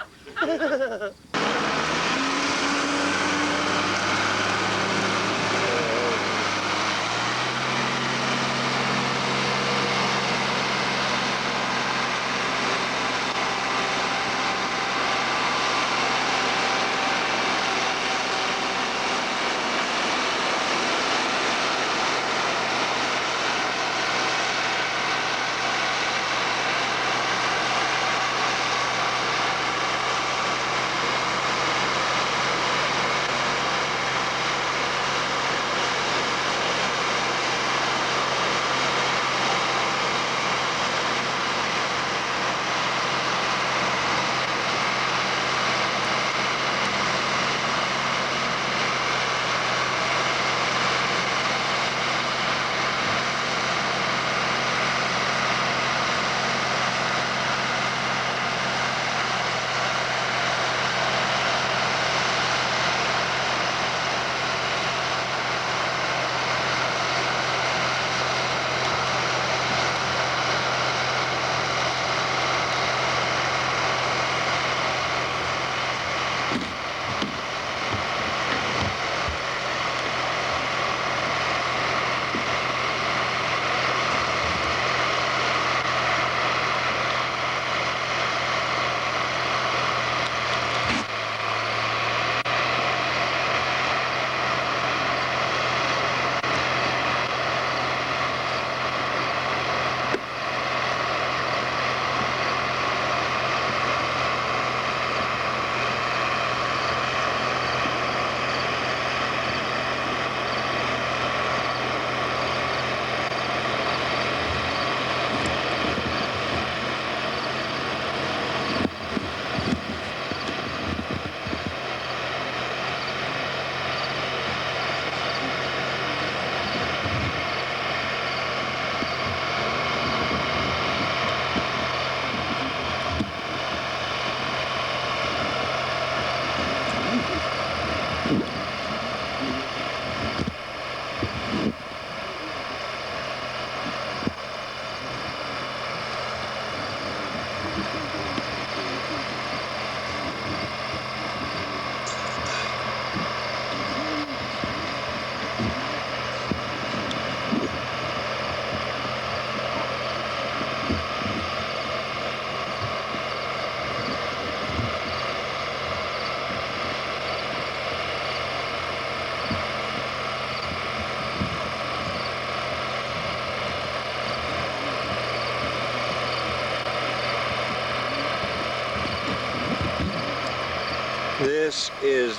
This is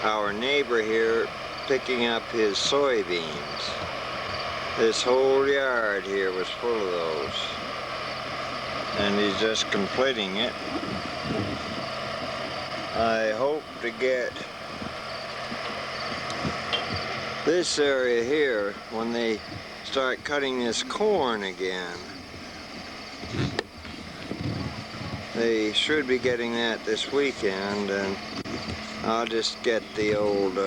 our neighbor here picking up his soybeans. This whole yard here was full of those. And he's just completing it. I hope to get this area here when they start cutting this corn again. They should be getting that this weekend, and I'll just get the old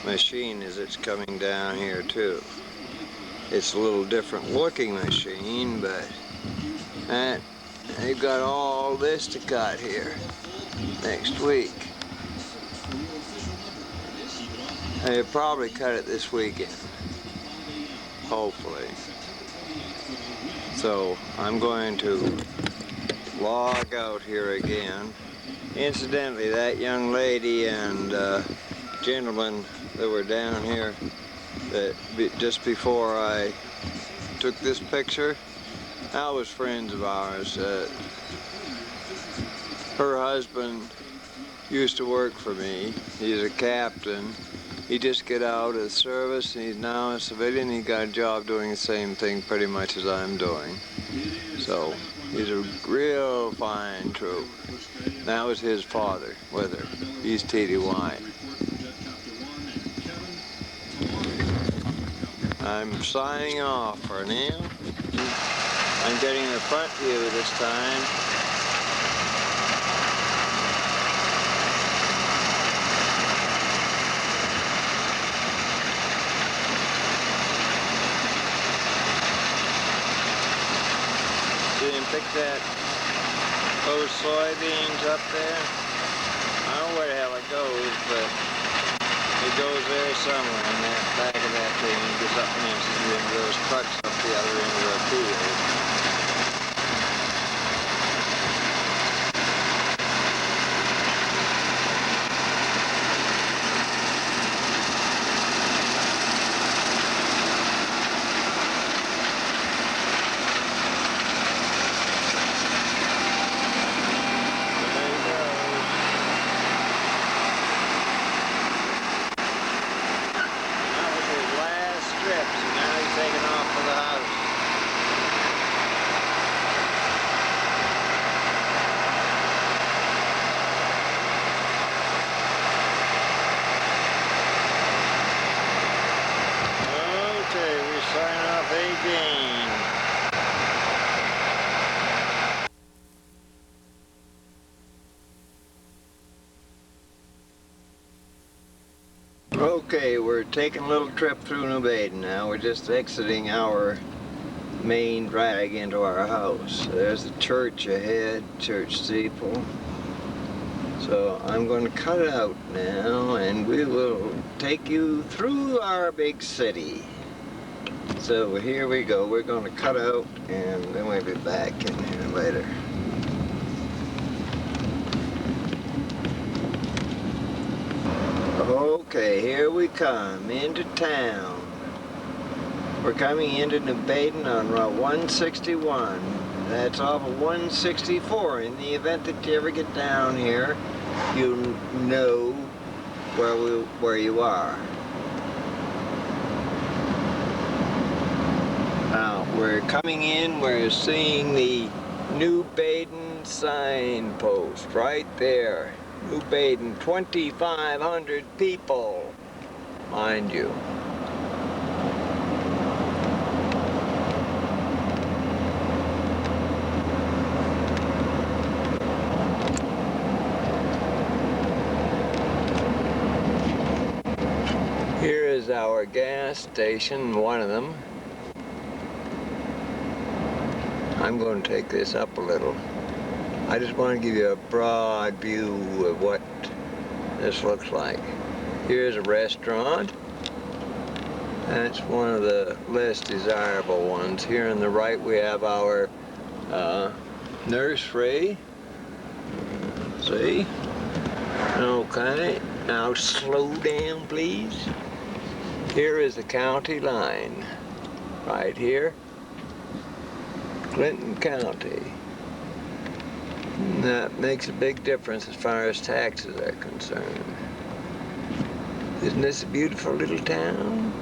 machine as it's coming down here too. It's a little different looking machine, but they've got all this to cut here next week. They'll probably cut it this weekend, hopefully. So I'm going to log out here again. Incidentally, that young lady and gentleman that were down here just before I took this picture, that was friends of ours. Her husband used to work for me. He's a captain. He just got out of the service, and he's now a civilian. He got a job doing the same thing pretty much as I'm doing. So he's a real fine troop. That was his father with her. He's TDY. I'm signing off for now. I'm getting the front view this time. Pick those soybeans up there. I don't know where the hell it goes, but it goes there somewhere in that back of that thing. It goes up and into those trucks up the other end of the field. Okay, we're taking a little trip through New Baden now. We're just exiting our main drag into our house. There's the church ahead, church steeple. So I'm going to cut it out now, and we will take you through our big city. So here we go. We're going to cut out, and then we'll be back in here later. Okay, here we come into town. We're coming into New Baden on Route 161. That's off of 164. In the event that you ever get down here, you know where you are. Now, we're coming in, we're seeing the New Baden signpost right there. New Baden, 2,500 people, mind you. Here is our gas station, one of them. I'm going to take this up a little. I just want to give you a broad view of what this looks like. Here's a restaurant. That's one of the less desirable ones. Here on the right we have our nursery. See? Okay, now slow down please. Here is the county line. Right here. Clinton County. And that makes a big difference as far as taxes are concerned. Isn't this a beautiful little town?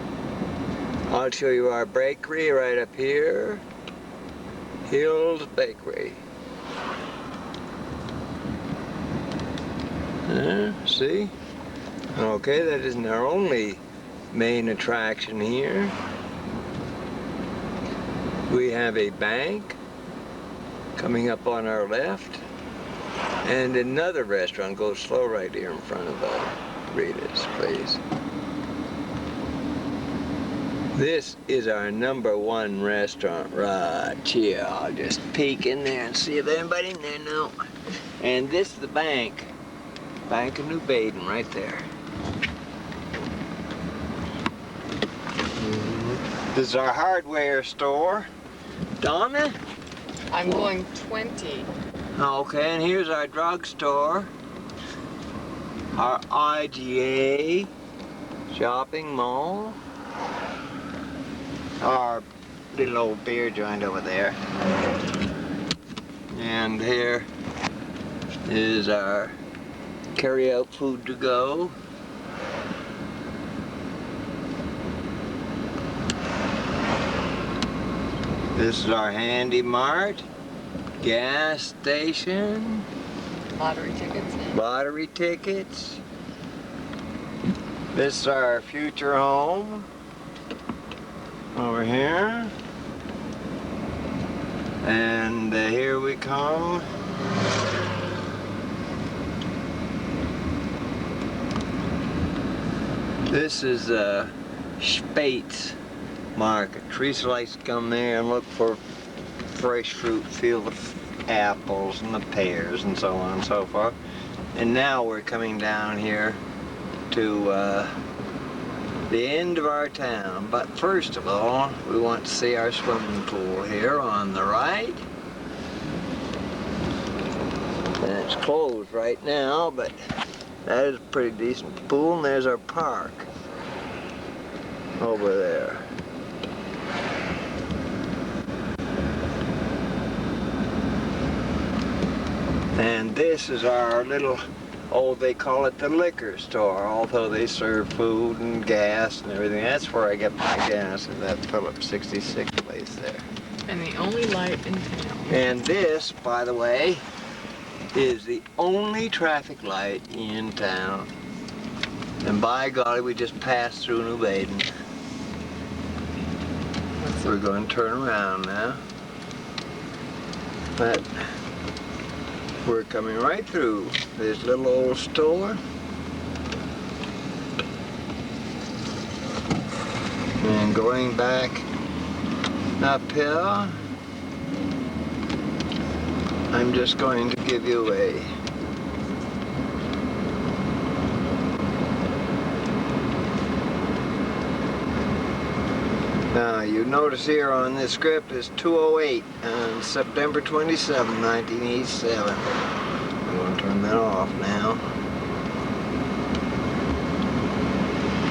I'll show you our bakery right up here. Hill's Bakery. See? Okay, that isn't our only main attraction here. We have a bank coming up on our left, and another restaurant. Go slow right here in front of Rita's, please. This is our #1 restaurant right here. I'll just peek in there and see if anybody in there. No. And this is the bank. Bank of New Baden right there. This is our hardware store. Donna? I'm going 20. Okay, and here's our drugstore. Our IGA shopping mall. Our little old beer joint over there. And here is our carry-out food to go. This is our handy mart, gas station. Lottery tickets. Lottery tickets. This is our future home. Over here. And here we come. This is Spates Market. Teresa likes to come there and look for fresh fruit, feel the apples and the pears and so on and so forth. And now we're coming down here to the end of our town. But first of all, we want to see our swimming pool here on the right. And it's closed right now, but that is a pretty decent pool. And there's our park over there. And this is our little, they call it the liquor store, although they serve food and gas and everything. That's where I get my gas, in that Phillips 66 place there. And the only light in town. And this, by the way, is the only traffic light in town. And by golly, we just passed through New Baden. We're going to turn around now. But we're coming right through this little old store. And going back uphill, I'm just going to give you a now you notice here on this script is 2:08 on September 27, 1987. I'm going to turn that off now.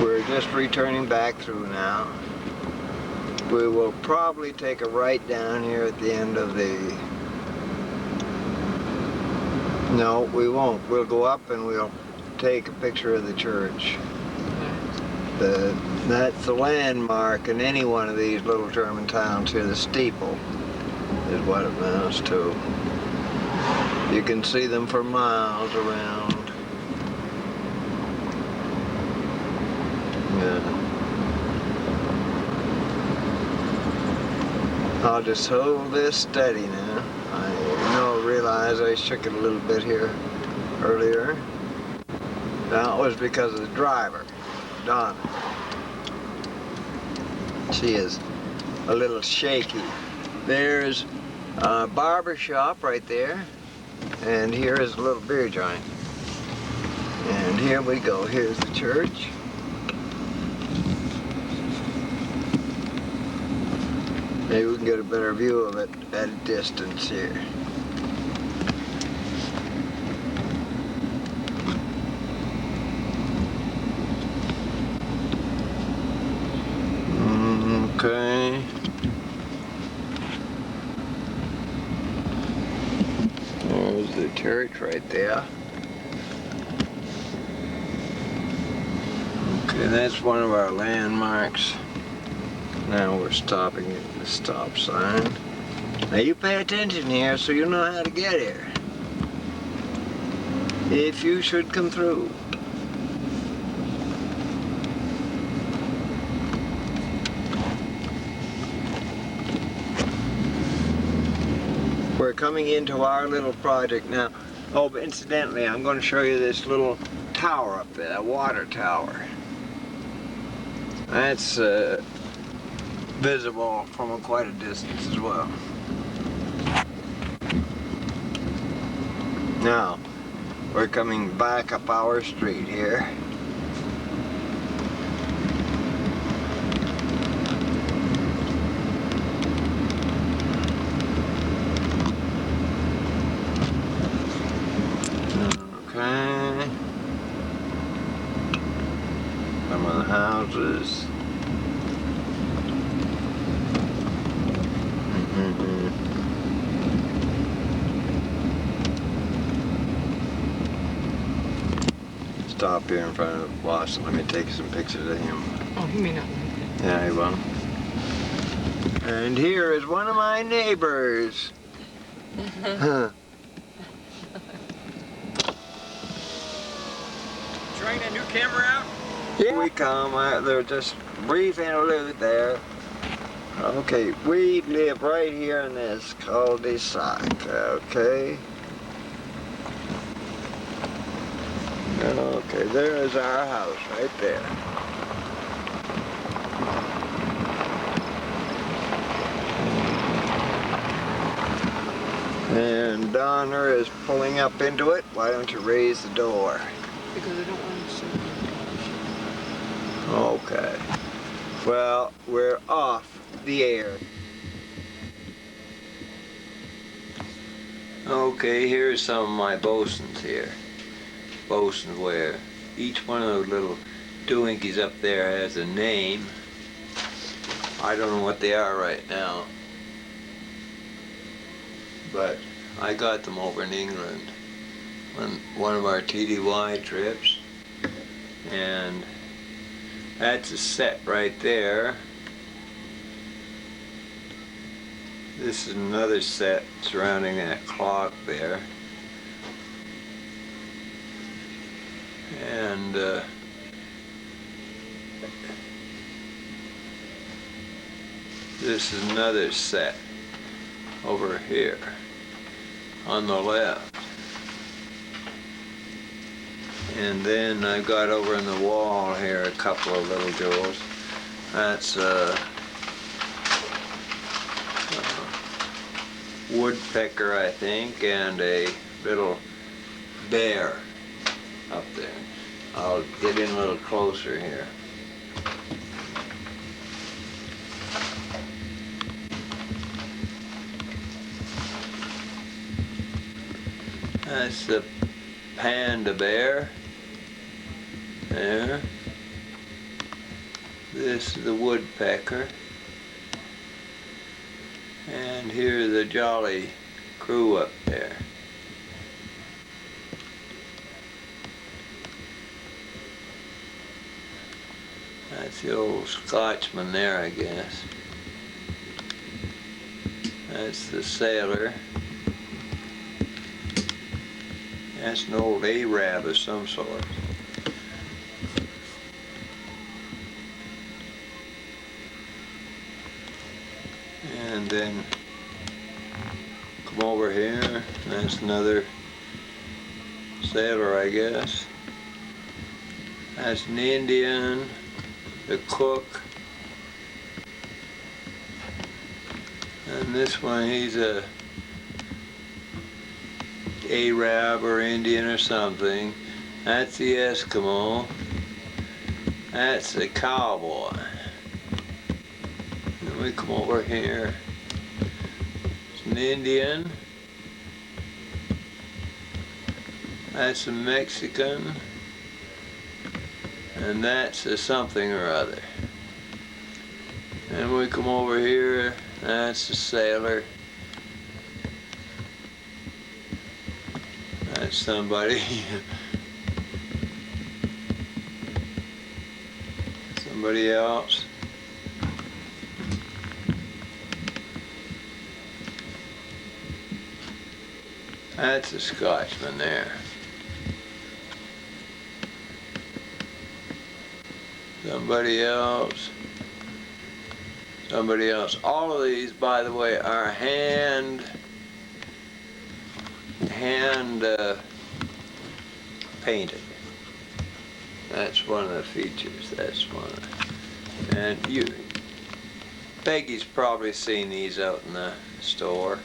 We're just returning back through now. We will probably take a right down here at the end of the... No, we won't. We'll go up and we'll take a picture of the church. That's the landmark in any one of these little German towns here. The steeple is what it amounts to. You can see them for miles around. Yeah. I'll just hold this steady now. I realize I shook it a little bit here earlier. That was because of the driver, Donna. She is a little shaky. There's a barber shop right there, and here is a little beer joint. And here we go. Here's the church. Maybe we can get a better view of it at a distance here. Okay. There's the church right there. Okay, that's one of our landmarks. Now we're stopping at the stop sign. Now you pay attention here so you know how to get here. If you should come through. We're coming into our little project now. Oh, but incidentally, I'm going to show you this little tower up there, a water tower. That's visible from quite a distance as well. Now, we're coming back up our street here. Okay. Some of the houses. Stop here in front of the boss and let me take some pictures of him. Oh, he may not like it. Yeah, he will. And here is one of my neighbors. Trying a new camera out? Here we come. They're just brief interlude there. Okay, we live right here in this cul-de-sac, okay? Okay, there is our house right there. And Donner is pulling up into it. Why don't you raise the door? Because I don't want to see. Okay. Well, we're off the air. Okay, here's some of my bosuns here. Bosun where each one of those little doohinkies up there has a name. I don't know what they are right now, but I got them over in England on one of our TDY trips, and that's a set right there. This is another set surrounding that clock there. And this is another set over here on the left. And then I've got over in the wall here a couple of little jewels. That's a woodpecker, I think, and a little bear up there. I'll get in a little closer here. That's the panda bear. There. This is the woodpecker. And here's the jolly crew up there. That's the old Scotchman there, I guess. That's the sailor. That's an old Arab of some sort. And then come over here. That's another sailor, I guess. That's an Indian. The cook, and this one, he's a Arab or Indian or something. That's the Eskimo. That's the cowboy. Then we come over here. It's an Indian. That's a Mexican. And that's a something or other. And we come over here, that's a sailor. somebody else. That's a Scotchman there. Somebody else. Somebody else. All of these, by the way, are hand painted. That's one of the features. That's one of the, and Peggy's probably seen these out in the store.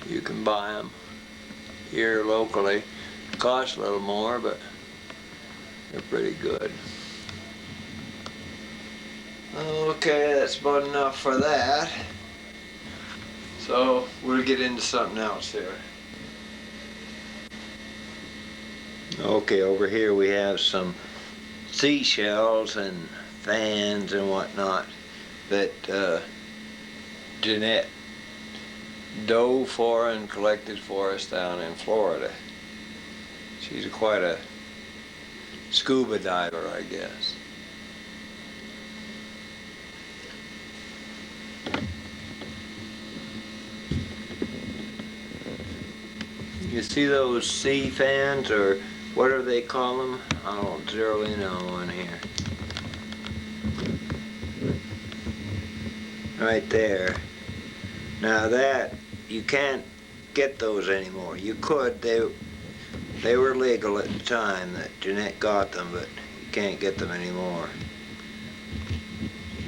You can buy them here locally. Cost a little more, but they're pretty good. Okay, that's about enough for that. So we'll get into something else here. Okay, over here we have some seashells and fans and whatnot that Jeanette dove for and collected for us down in Florida. She's quite a scuba diver, I guess. You see those sea fans, or whatever they call them? I'll zero in on one here. Right there. Now that, you can't get those anymore. You could, they were legal at the time that Jeanette got them, but you can't get them anymore.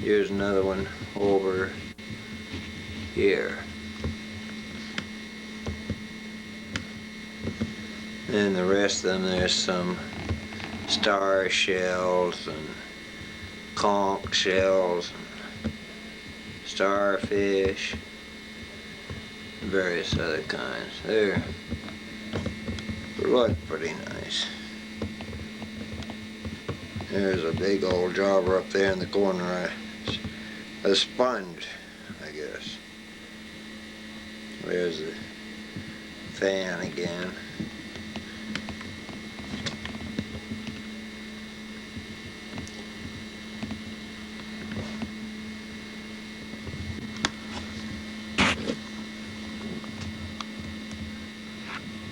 Here's another one over here. And the rest of them, there's some star shells and conch shells and starfish, various other kinds. They look pretty nice. There's a big old jobber up there in the corner, a sponge, I guess. There's the fan again.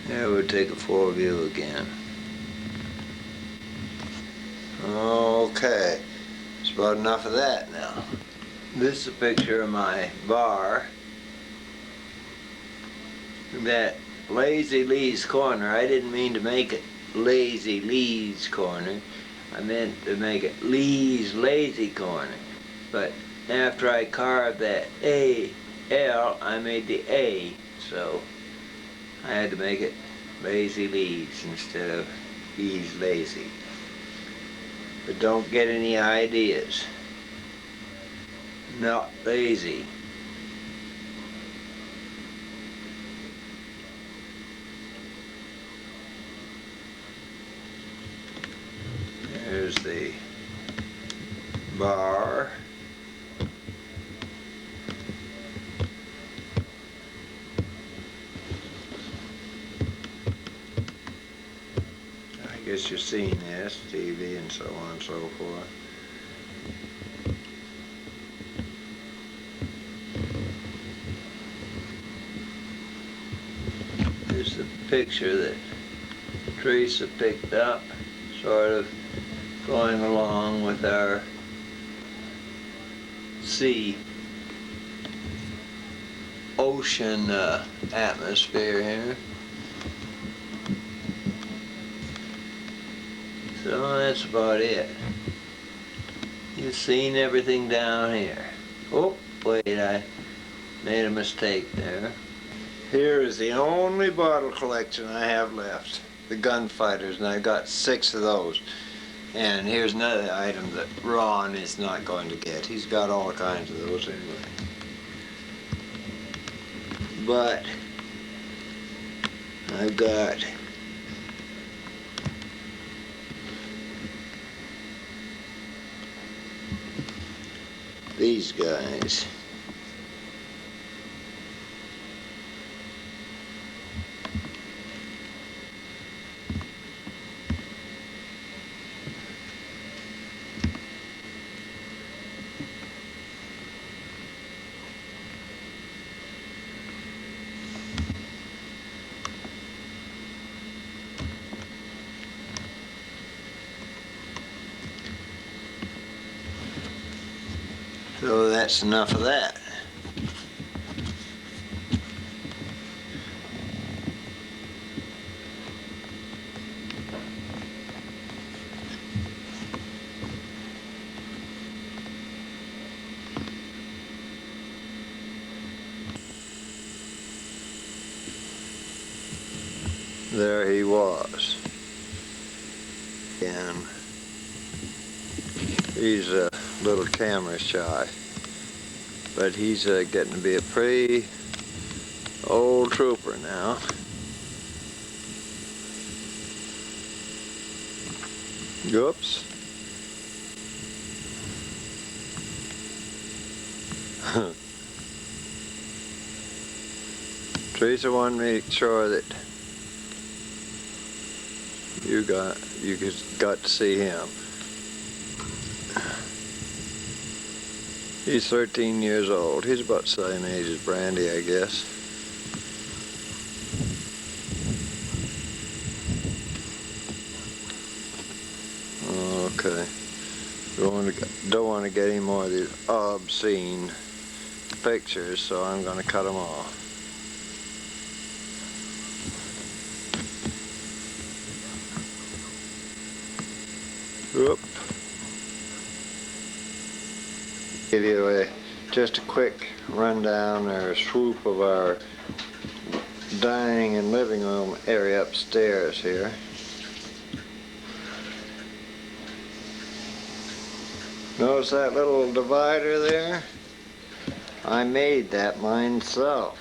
There, we'll take a full view again. Okay, it's about enough of that now. This is a picture of my bar. That Lazy Lee's Corner, I didn't mean to make it Lazy Lee's Corner. I meant to make it Lee's Lazy Corner. But after I carved that A-L, I made the A, so I had to make it Lazy Lee's instead of He's Lazy. But don't get any ideas. Not lazy. There's the bar. I guess you've seen this, TV and so on and so forth. There's the picture that Teresa picked up, sort of going along with our ocean atmosphere here. So that's about it. You've seen everything down here. Oh, wait, I made a mistake there. Here is the only bottle collection I have left. The Gunfighters, and I got 6 of those. And here's another item that Ron is not going to get. He's got all kinds of those anyway. But I've got these guys. that's enough of that. There he was. And he's a little camera shy, but he's getting to be a pretty old trooper now. Oops. Teresa wanted to make sure that you got to see him. He's 13 years old. He's about the same age as Brandy, I guess. Okay. Don't want to get any more of these obscene pictures, so I'm going to cut them off. Whoop. Give you just a quick rundown or a swoop of our dining and living room area upstairs here. Notice that little divider there? I made that myself.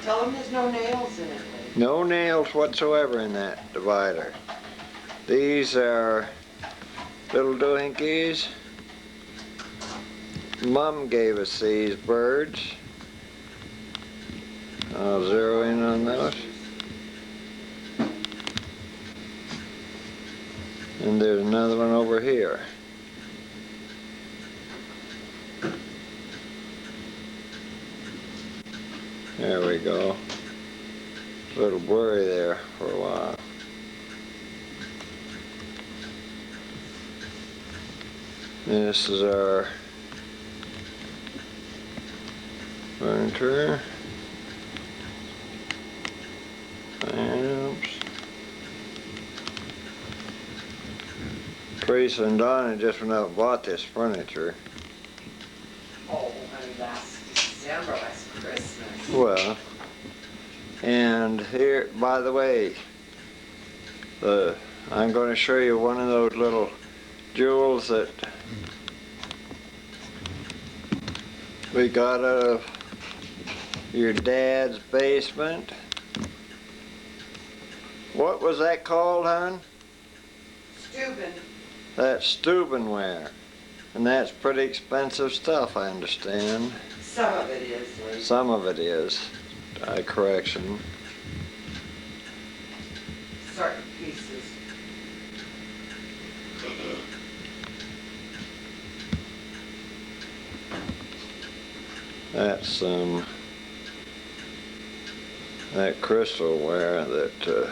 Tell them there's no nails in it. No nails whatsoever in that divider. These are little doohinkies. Mom gave us these birds. I'll zero in on those. And there's another one over here. There we go. A little blurry there for a while. This is our furniture. Lamps. Teresa and Donna just went out and bought this furniture. Oh, honey, last December, last Christmas. Well, and here, by the way, I'm going to show you one of those little jewels that we got out of your dad's basement. What was that called, hon? Steuben. That's Steubenware. And that's pretty expensive stuff, I understand. Some of it is, Lee. Some of it is. Correction. Certain pieces. That's that crystal ware that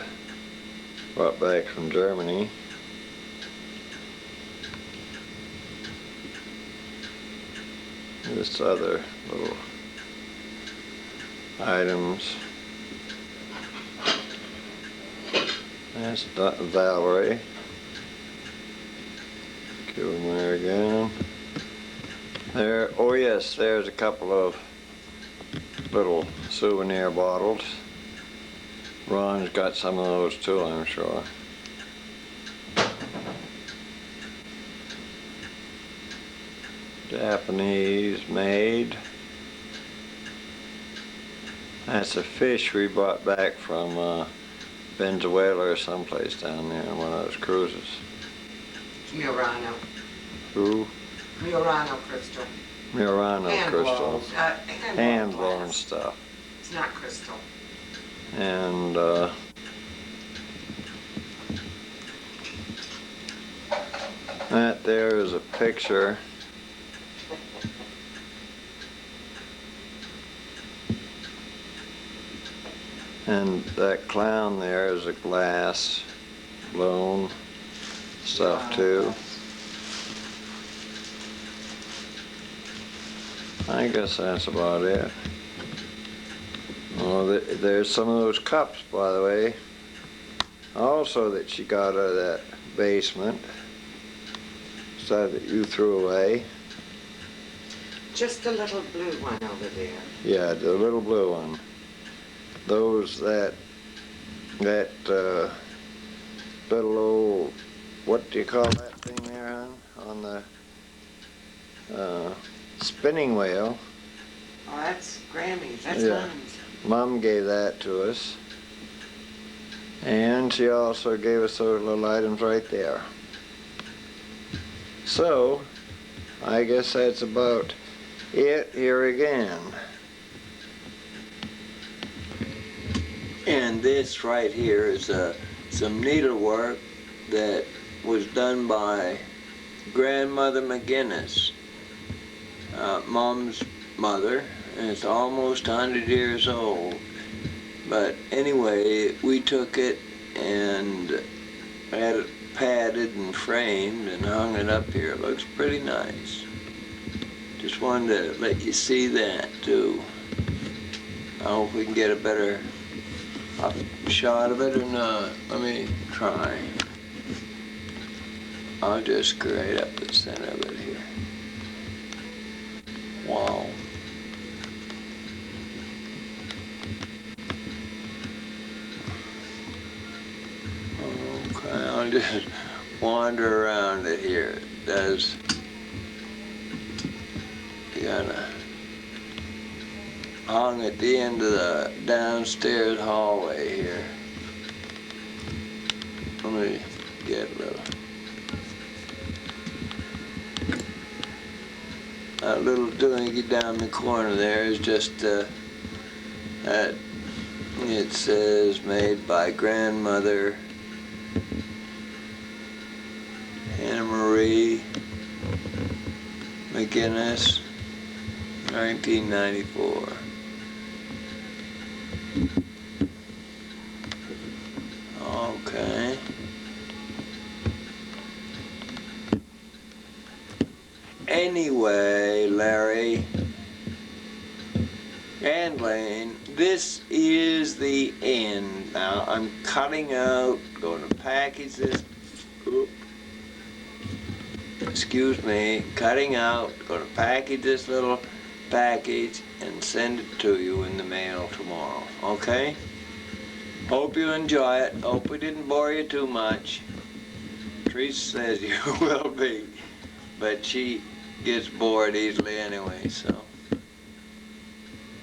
brought back from Germany. This other little items. That's Valerie. Give them there again. There, oh yes, there's a couple of little souvenir bottles. Ron's got some of those too, I'm sure. Japanese made. That's a fish we brought back from Venezuela or someplace down there on one of those cruises. Murano. Who? Murano crystal. Murano crystal. Hand blown glass. stuff. It's not crystal. And that there is a picture. And that clown there is a glass blown. stuff too. I guess that's about it. Oh, there's some of those cups, by the way, also that she got out of that basement, stuff that you threw away. Just the little blue one over there. Yeah, the little blue one. Those that little old, what do you call that thing there, hon? On the spinning wheel. Oh, that's Grammy's. That's Yeah. Mom's. Mom gave that to us. And she also gave us those little items right there. So, I guess that's about it here again. And this right here is some needlework that was done by Grandmother McGinnis, Mom's mother, and it's almost 100 years old. But anyway, we took it and had it padded and framed and hung it up here. It looks pretty nice. Just wanted to let you see that too. I hope we can get a better shot of it or not. Let me try. I'll just grade up the center of it here. Wow. Okay, I'll just wander around it here. It does. You gotta hung at the end of the downstairs hallway here. Let me get a little. That little doohickey down the corner there is just that. It says made by Grandmother Anna Marie McGinnis, 1994. Okay. Anyway, Larry and Lane, this is the end. Now I'm cutting out, going to package this. Excuse me, cutting out, going to package this little package and send it to you in the mail tomorrow, okay? Hope you enjoy it. Hope we didn't bore you too much. Teresa says you will be, but she gets bored easily anyway, so.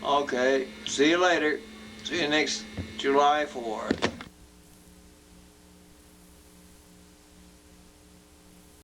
Okay, see you later. See you next July 4th.